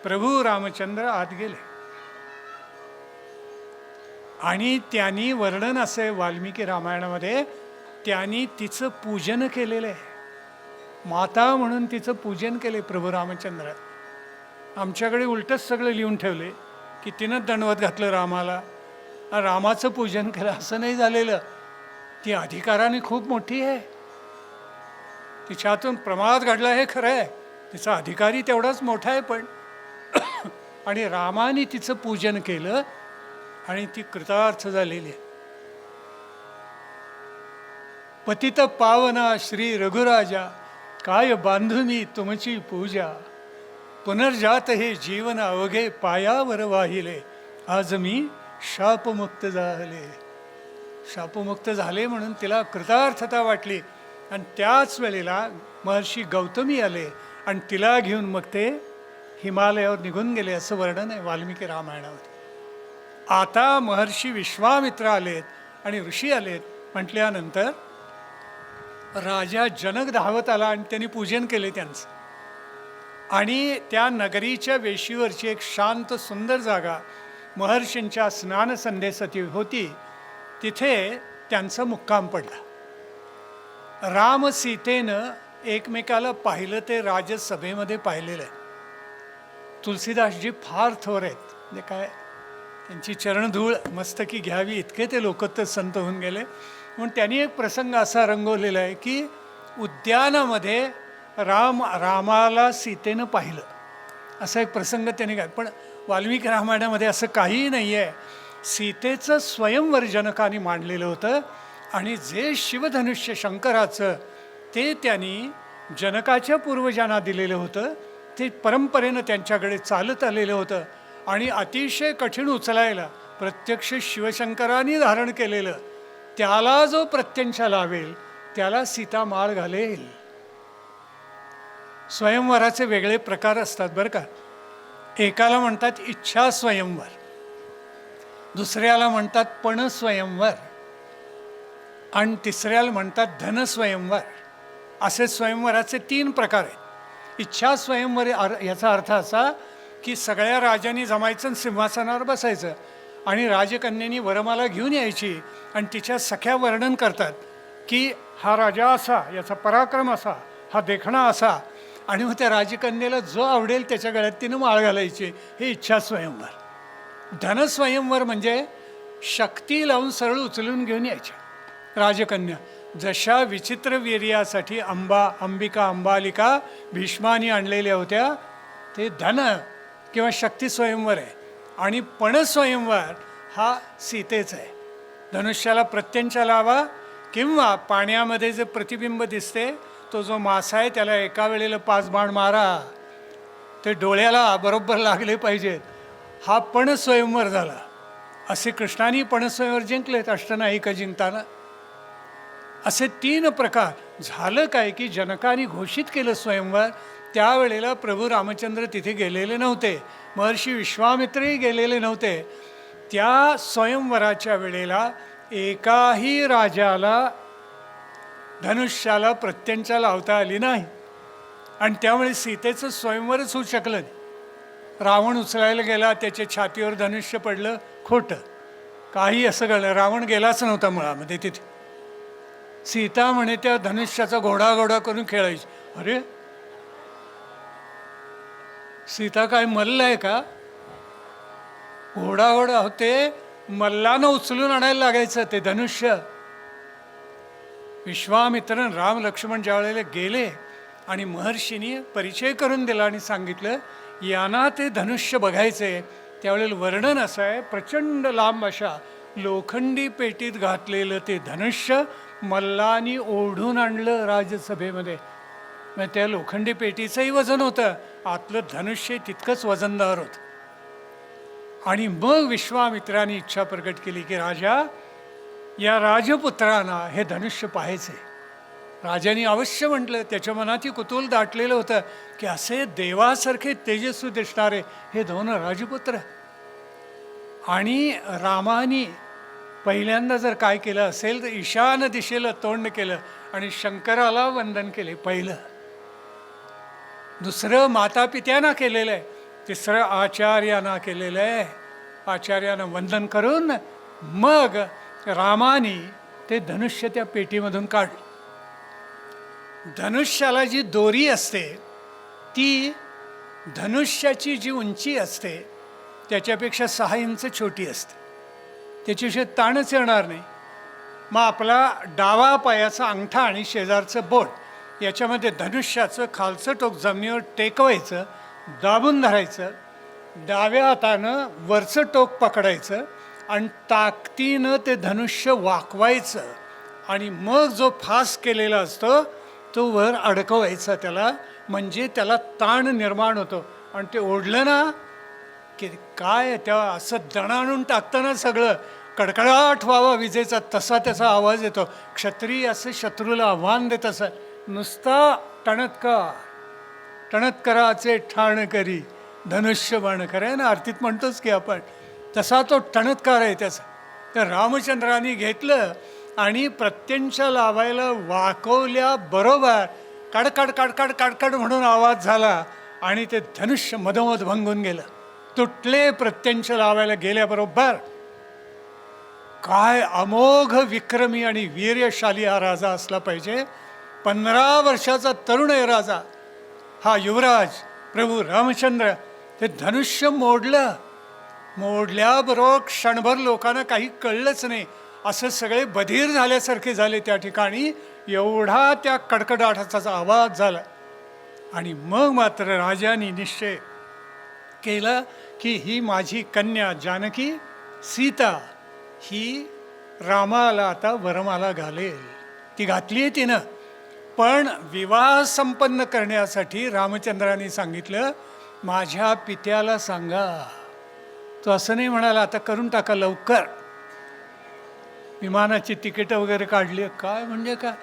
प्रभू रामचंद्र आत गेले. आणि त्यांनी वर्णन असे वाल्मिकी रामायणामध्ये, त्यांनी तिचं पूजन केलेलं आहे. माता म्हणून तिचं पूजन केले प्रभू रामचंद्र. आमच्याकडे उलटच सगळं लिहून ठेवले की तिनं दंडवत घातलं रामाला, रामाचं पूजन केलं असं नाही झालेलं. ती अधिकाराने खूप मोठी आहे, तिच्यातून प्रमाद घडला हे खरं आहे, तिचा अधिकारी तेवढाच मोठा आहे, पण आणि रामाने तिचं पूजन केलं आणि ती कृतार्थ झालेली आहे. पतित पावना श्री रघुराजा, काय बांधुनी तुमची पूजा. पुनर्जात हे जीवन अवघे पायावर वाहिले, आज मी शापमुक्त झाले. शापमुक्त झाले म्हणून तिला कृतार्थता वाटली. आणि त्याच वेळेला महर्षी गौतमी आले आणि तिला घेऊन मग ते हिमालयावर निघून गेले, असं वर्णन आहे वाल्मिकी रामायणामध्ये. आता महर्षी विश्वामित्र आलेत आणि ऋषी आलेत म्हटल्यानंतर राजा जनक धावत आला आणि त्यांनी पूजन केले त्यांचं. आणि त्या नगरीच्या वेशीवरची एक शांत सुंदर जागा महर्षींच्या स्नानसंध्येसाठी होती, तिथे त्यांचा मुक्काम पडला. राम सीतेनं एकमेकाला पाहिलं ते राजसभेमध्ये पाहिलेलं आहे. तुलसीदासजी फार थोर आहेत, म्हणजे काय त्यांची चरणधूळ मस्तकी घ्यावी इतके ते लोकोत्तर संत होऊन गेले. म्हणून त्यांनी एक प्रसंग असा रंगवलेला आहे की उद्यानामध्ये रामाला सीतेनं पाहिलं, असा एक प्रसंग त्यांनी काय. पण वाल्मिकी रामायणामध्ये असं काहीही नाही आहे. सीतेचं स्वयंवर जनकाने मांडलेलं होतं आणि जे शिवधनुष्य शंकराचं ते त्यांनी जनकाच्या पूर्वजांना दिलेलं होतं, ते परंपरेनं त्यांच्याकडे चालत आलेलं होतं. आणि अतिशय कठीण उचलायला प्रत्यक्ष शिवशंकरांनी धारण केलेलं, त्याला जो प्रत्यंशा लावेल त्याला सीता माळ घालेल. स्वयंवराचे वेगळे प्रकार असतात बरं का. एकाला म्हणतात इच्छा स्वयंवर, दुसऱ्याला म्हणतात पण स्वयंवर, आणि तिसऱ्याला म्हणतात धन स्वयंवर. असे स्वयंवराचे 3 प्रकार आहेत. इच्छा स्वयंवर याचा अर्थ असा की सगळ्या राजांनी जमायचं, सिंहासनावर बसायचं आणि राजकन्यांनी वरमाला घेऊन यायची आणि तिच्या सख्या वर्णन करतात की हा राजा असा, याचा पराक्रम असा, हा देखणा असा, आणि मग त्या राजकन्येला जो आवडेल त्याच्या गळ्यात तिनं माळ घालायची. हे इच्छा स्वयंवर. धनस्वयंवर म्हणजे शक्ती लावून सरळ उचलून घेऊन यायच्या राजकन्या. जशा विचित्र वीर्यासाठी अंबिका अंबालिका भीष्मानी आणलेल्या होत्या, ते धन किंवा शक्ती स्वयंवर आहे. आणि पणस्वयंवर हा सीतेचा आहे. धनुष्याला प्रत्यंचा लावा किंवा पाण्यामध्ये जे प्रतिबिंब दिसते, तो जो मासा आहे त्याला एका वेळेला 5 बाण मारा, ते डोळ्याला बरोबर लागले पाहिजेत. हा पणस्वयंवर झाला. असे कृष्णाने पणस्वयंवर जिंकलेत अष्टनायिका जिंकताना. असे 3 प्रकार. झालं काय की जनकाने घोषित केलं स्वयंवर, त्यावेळेला प्रभू रामचंद्र तिथे गेलेले नव्हते, महर्षी विश्वामित्रही गेलेले नव्हते. त्या स्वयंवराच्या वेळेला एकाही राजाला धनुष्याला प्रत्यंचा लावता आली नाही आणि त्यामुळे सीतेचं स्वयंवरच होऊ शकलं नाही. रावण उचलायला गेला, त्याच्या छातीवर धनुष्य पडलं, खोटं. काही असं घडलं, रावण गेलाच नव्हता मुळामध्ये तिथे. सीता म्हणे त्या धनुष्याचा घोडा करून खेळायची. अरे सीता काय मल्ल आहे का? घोडा होते, मल्लानं उचलून आणायला लागायचं ते धनुष्य. विश्वामित्रन राम लक्ष्मण ज्या वेळेला गेले आणि महर्षींनी परिचय करून दिला आणि सांगितलं यांना ते धनुष्य बघायचे, त्यावेळेला वर्णन असं आहे, प्रचंड लांब अशा लोखंडी पेटीत घातलेलं ते धनुष्य मल्लानी ओढून आणलं राजसभेमध्ये. मग त्या लोखंडी पेटीचंही वजन होतं, आतलं धनुष्य तितकंच वजनदार होतं. आणि मग विश्वामित्राने इच्छा प्रकट केली की राजा, या राजपुत्रांना हे धनुष्य पाहायचे. राजाने अवश्य म्हटलं, त्याच्या मनातही कुतूहल दाटलेलं होतं की असे देवासारखे तेजस्वी दिसणारे हे 2 राजपुत्र. आणि रामाने पहिल्यांदा जर काय केलं असेल तर ईशान दिशेला तोंड केलं आणि शंकराला वंदन केले पहिलं. दुसरं मातापित्यांना केलेलं आहे. तिसरं आचार्यांना केलेलं आहे. आचार्यांना वंदन करून मग रामाने ते धनुष्य त्या पेटीमधून काढलं. धनुष्याला जी दोरी असते ती धनुष्याची जी उंची असते त्याच्यापेक्षा 6 इंच छोटी असते. त्याच्याविषयी ताणच येणार नाही. मग आपला डावा पायाचा अंगठा आणि शेजारचं बोट याच्यामध्ये धनुष्याचं खालचं टोक जमिनीवर टेकवायचं, दाबून धरायचं. डाव्या हातानं वरचं टोक पकडायचं आणि ताकदीनं ते धनुष्य वाकवायचं आणि मग जो फास केलेला असतो तो वर अडकवायचा त्याला, म्हणजे त्याला ताण निर्माण होतो. आणि ते ओढलं ना की काय त्या असं दणाणून टाकताना सगळं कडकडाट व्हावा विजेचा तसा त्याचा आवाज येतो. क्षत्रिय असं शत्रूला आव्हान देत असत, नुसता टणत्कार टणत्कराचे ठाण करी धनुष्य बाण करे ना, आरतीत म्हणतोच की आपण, तसा तो टणत्कार आहे त्याचा. तर रामचंद्राने घेतलं आणि प्रत्यंच्या लावायला वाकवल्याबरोबर कडकड कडकड कडकड म्हणून आवाज झाला आणि ते धनुष्य मधोमध भंगून गेलं. तुटले प्रत्यंच्या लावायला गेल्याबरोबर. काय अमोघ विक्रमी आणि वीर्यशाली हा राजा असला पाहिजे. 15 वर्षाचा तरुण आहे राजा हा युवराज प्रभू रामचंद्र. ते धनुष्य मोडल्याबरोबर क्षणभर लोकांना काही कळलंच नाही, असं सगळे बधीर झाल्यासारखे झाले त्या ठिकाणी. एवढा त्या कडकडाटाचा आवाज झाला. आणि मग मात्र राजाने निश्चय केला की ही माझी कन्या जानकी सीता ही रामाला आता वरमाला घालेल. ती घातली आहे तिनं. पण विवाह संपन्न करण्यासाठी रामचंद्राने सांगितलं माझ्या पित्याला सांगा. तो असं नाही म्हणाला आता करून टाका लवकर. विमानाची तिकीटं वगैरे काढली. काय म्हणजे काय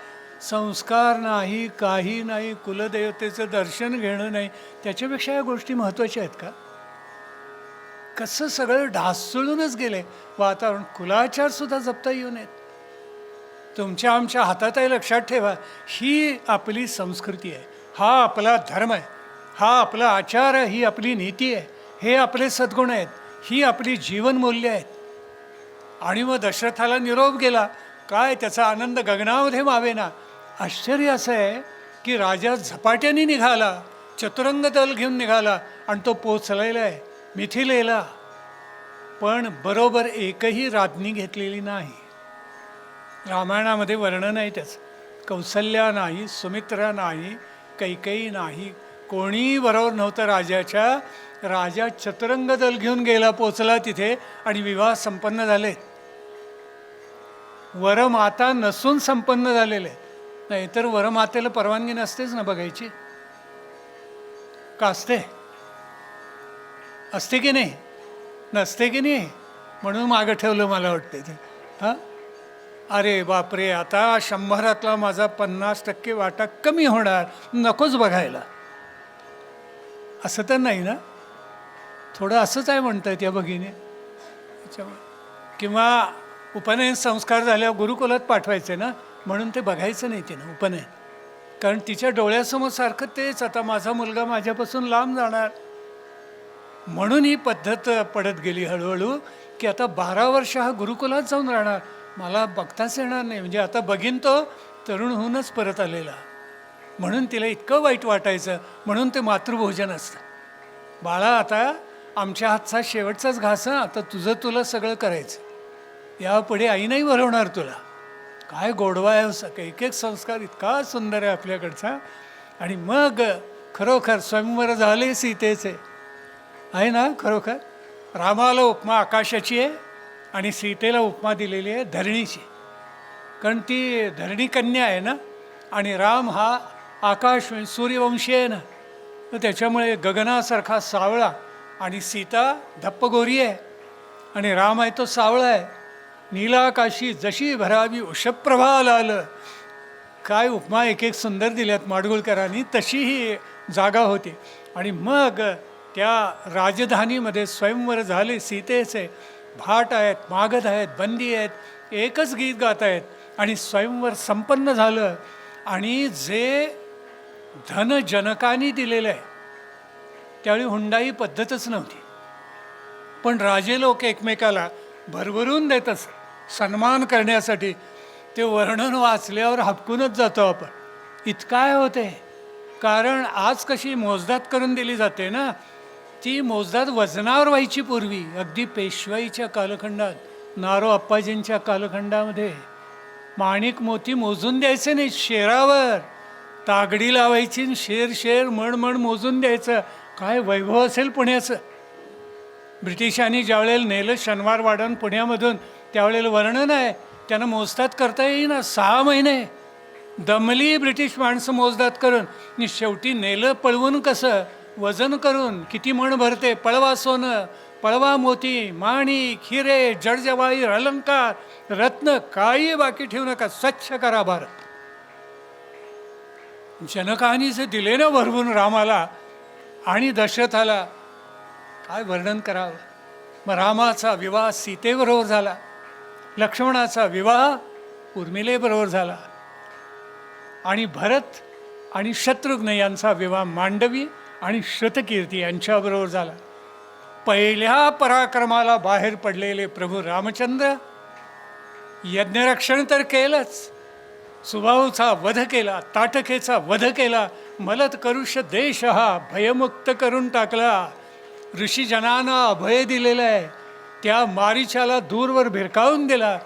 संस्कार नाही, काही नाही, कुलदेवतेचं दर्शन घेणं नाही, त्याच्यापेक्षा या गोष्टी महत्त्वाच्या आहेत का? कसं सगळं ढासळूनच गेले वातावरण. कुलाचारसुद्धा जपता येऊ नयेत. तुमच्या आमच्या हातात आहे, लक्षात ठेवा. ही आपली संस्कृती आहे, हा आपला धर्म आहे, हा आपला आचार आहे, ही आपली नीती आहे, हे आपले सद्गुण आहेत, ही आपली जीवनमूल्य आहेत. आणि मग दशरथाला निरोप गेला. काय त्याचा आनंद गगनामध्ये मावेना. आश्चर्य असं आहे की राजा झपाट्याने निघाला, चतुरंग दल घेऊन निघाला आणि तो पोचलेला आहे मिथिलेला. पण बरोबर एकही राज्ञी घेतलेली नाही. रामायणामध्ये वर्णन आहे त्याचं. कौसल्या नाही, सुमित्रा नाही, कैकेयी नाही, कोणी बरोबर नव्हतं राजाच्या. राजा चतुरंग दल घेऊन गेला, पोचला तिथे आणि विवाह संपन्न झाले. वरमाता नसून संपन्न झालेले. नाहीतर वरमातेला परवानगी नसतेच ना बघायची. का असते? असते की नाही? नसते की नाही? म्हणून मागं ठेवलं मला वाटते ते. हां, अरे बापरे, आता 100 माझा 50% वाटा कमी होणार, नकोच बघायला. असं तर नाही ना? थोडं असंच आहे म्हणतात या भगिनी. किंवा उपनयन संस्कार झाल्यावर गुरुकुलात पाठवायचे ना, म्हणून ते बघायचं नाही तिनं उपनयन. कारण तिच्या डोळ्यासमोर सारखं तेच, आता माझा मुलगा माझ्यापासून लांब जाणार. म्हणून ही पद्धत पडत गेली हळूहळू की आता 12 वर्ष हा गुरुकुलात जाऊन राहणार, मला बघताच येणार नाही. म्हणजे आता बघीन तो तरुण होऊनच परत आलेला. म्हणून तिला इतकं वाईट वाटायचं. म्हणून ते मातृभोजन असतं. बाळा आता आमच्या हातचा शेवटचाच घास, आता तुला सगळं करायचं, यापुढे आई नाही भरवणार तुला. काय गोडवा आहे. एक एक संस्कार इतका सुंदर आहे आपल्याकडचा. आणि मग खरोखर स्वयंवर झाले सीतेचे आहे ना. खरोखर रामाला उपमा आकाशाची आहे आणि सीतेला उपमा दिलेली आहे धरणीची. कारण ती धरणी कन्या आहे ना, आणि राम हा आकाश सूर्यवंशी आहे ना, तर त्याच्यामुळे गगनासारखा सावळा आणि सीता धप्पगोरी आहे आणि राम आहे तो सावळा आहे. नीलाकाशी जशी भरावी उषप्रभा लाल. काय उपमा एक एक सुंदर दिल्यात माडगुळकरांनी. तशी ही जागा होती. आणि मग त्या राजधानीमध्ये स्वयंवर झाले सीतेचे. भाट आहेत, मागध आहेत, बंदी आहेत, एकच गीत गात आहेत आणि स्वयंवर संपन्न झालं. आणि जे धन जनकांनी दिलेलं आहे, त्यावेळी हुंडाई पद्धतच नव्हती. पण राजे लोक एकमेकाला भरभरून देत असत सन्मान करण्यासाठी. ते वर्णन वाचल्यावर हपकूनच जातो आपण. इतकाय होते. कारण आज कशी मोजदात करून दिली जाते ना, ती मोजदात वजनावर व्हायची पूर्वी. अगदी पेशवाईच्या कालखंडात नारो अप्पाजींच्या कालखंडामध्ये माणिक मोती मोजून द्यायचे नाही, शेरावर तागडी लावायची आणि शेर शेर मण मण मोजून द्यायचं. काय वैभव असेल पुण्याचं. ब्रिटिशांनी ज्यावेळेला नेलं शनिवारवाडन पुण्यामधून, त्यावेळेला वर्णन आहे, त्यांना मोजदात करता येईना. 6 महिने दमली ब्रिटिश माणसं मोजदात करून, आणि शेवटी नेलं पळवून. कसं वजन करून, किती मण भरते, पळवा सोनं, पळवा मोती, माणिक, हिरे, जडजवाहीर, अलंकार, रत्न, काही बाकी ठेवू नका, स्वच्छ करा भारत. जनकाने जे दिले ना भरवून रामाला आणि दशरथाला, काय वर्णन करावं. मग रामाचा विवाह सीतेबरोबर झाला, लक्ष्मणाचा विवाह उर्मिलेबरोबर झाला, आणि भरत आणि शत्रुघ्न यांचा विवाह मांडवी आणि श्रुतकीर्ती यांच्याबरोबर झाला. पहिल्या पराक्रमाला बाहेर पडलेले प्रभू रामचंद्र यज्ञरक्षण तर केलंच, सुबाहूचा वध केला, ताटकेचा वध केला, मलत करुष देश हा भयमुक्त करून टाकला. ऋषीजनांना अभय दिलेलं आहे, त्या मारीच्याला दूरवर भिरकावून दिला.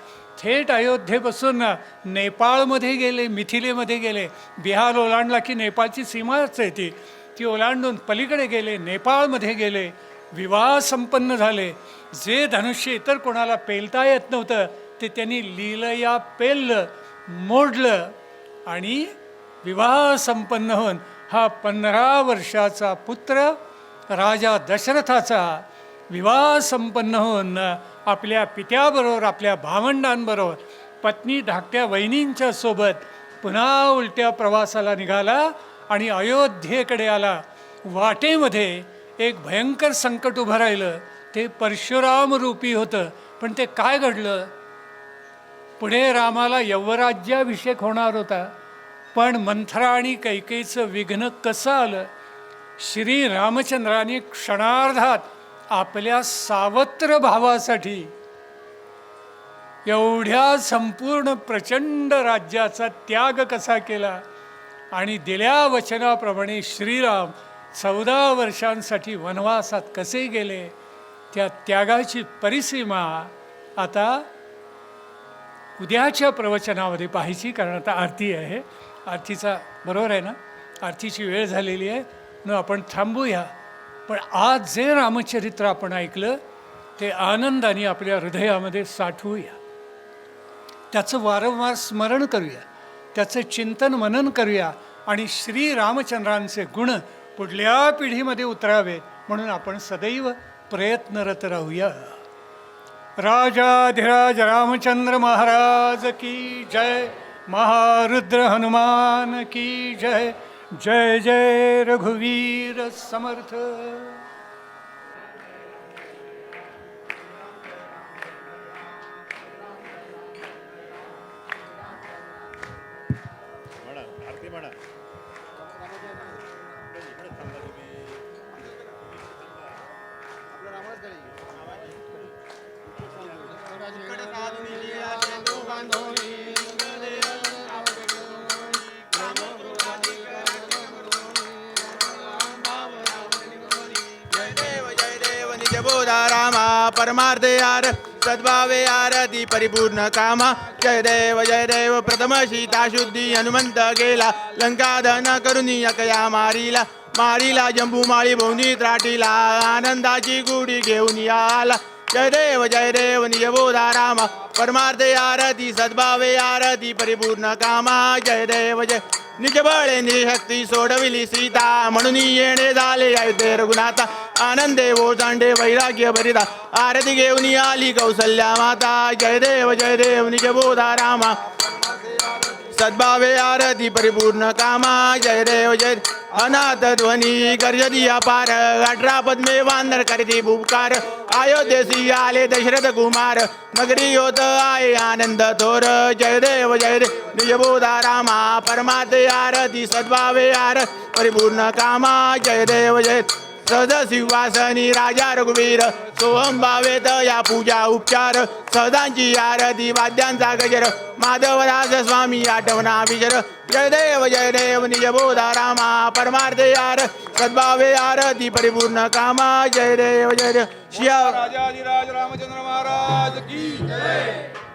थेट अयोध्येपासून नेपाळमध्ये गेले, मिथिलेमध्ये गेले. बिहार ओलांडला की नेपाळची सीमाच आहे ती ओलांडून पलीकडे गेले, नेपाळमध्ये गेले. विवाह संपन्न झाले. जे धनुष्य इतर कोणाला पेलता येत नव्हतं ते त्यांनी लीलया पेललं, मोडलं, आणि विवाह संपन्न होऊन हा 15 वर्षाचा पुत्र राजा दशरथाचा विवाह संपन्न होऊन आपल्या पित्याबरोबर, आपल्या भावंडांबरोबर, पत्नी धाकट्या वहिनींच्या सोबत पुन्हा उलट्या प्रवासाला निघाला आणि अयोध्येकडे आला. वाटेमध्ये एक भयंकर संकट उभं राहिलं. ते परशुराम रूपी होतं. पण ते काय घडलं, पुढे रामाला यवराज्याभिषेक होणार होता, पण मंथरा आणि कैकेयीचं विघ्न कसं आलं. श्री रामचंद्राने क्षणार्धात आपल्या सावत्र भावासाठी एवढ्या संपूर्ण प्रचंड राज्याचा त्याग कसा केला, आणि दिल्या वचनाप्रमाणे श्रीराम 14 वर्षांसाठी वनवासात कसे गेले, त्या त्यागाची परिसीमा आता उद्याच्या प्रवचनामध्ये पाहायची. कारण आता आरती आहे, आरतीचा बरोबर आहे ना, आरतीची वेळ झालेली आहे, म्हणून आपण थांबूया. पण आज जे रामचरित्र आपण ऐकलं ते आनंदाने आपल्या हृदयामध्ये साठवूया, त्याचं वारंवार स्मरण करूया, त्याचं चिंतन मनन करूया, आणि श्री रामचंद्रांचे गुण पुढल्या पिढीमध्ये उतरावेत म्हणून आपण सदैव प्रयत्नरत राहूया. राजाधिराज रामचंद्र महाराज की जय. महारुद्र हनुमान की जय. जय जय रघुवीर समर्थ. बोधा रामा परमार्थे यार सद्भावे आरती परिपूर्ण कामा. जय देव प्रथम सीता शुद्धी हनुमंत गेला लंका दहन करून यकया मारीला जंबू माळी भोवनी त्राटीला आनंदाची गुढी घेऊन याला. जय देव निजबोधा रामा परमार्थे आरती सद्भावे आरती परिपूर्ण कामा. जय देव निज बळे निशक्ती सोडविली सीता म्हणून येणे झाले अयोध्ये रघुनाथा. आनंदे ओसांडे वैराग्य भरिता आरती घेऊन आली कौसल्या माता. जय देव निजबोधा रामा सद्भावे आरती परिपूर्ण कामा. जय देव अनाथ ध्वनी गर्जदी अपार 18 पद्मे वानर करती भूपकार. अयोध्येसी आले दशरथ कुमार नगरी होत आहे आनंद थोर. जय देव निजबोधा रामा परमार्थे आरती सद्भावे आर परिपूर्ण कामा. जय देव सहज सिंहासनी राजा रघुवीर सोहम भावेत या पूजा उपचार सहदांची आरती वाद्यांचा गजर माधवदास स्वामी आठवणा विजर जय देव निज बोधा रामा परमार्थे यार सद्भावे आरती परिपूर्ण कामा जय देव शिया राजाधिराज रामचंद्र महाराज की जय।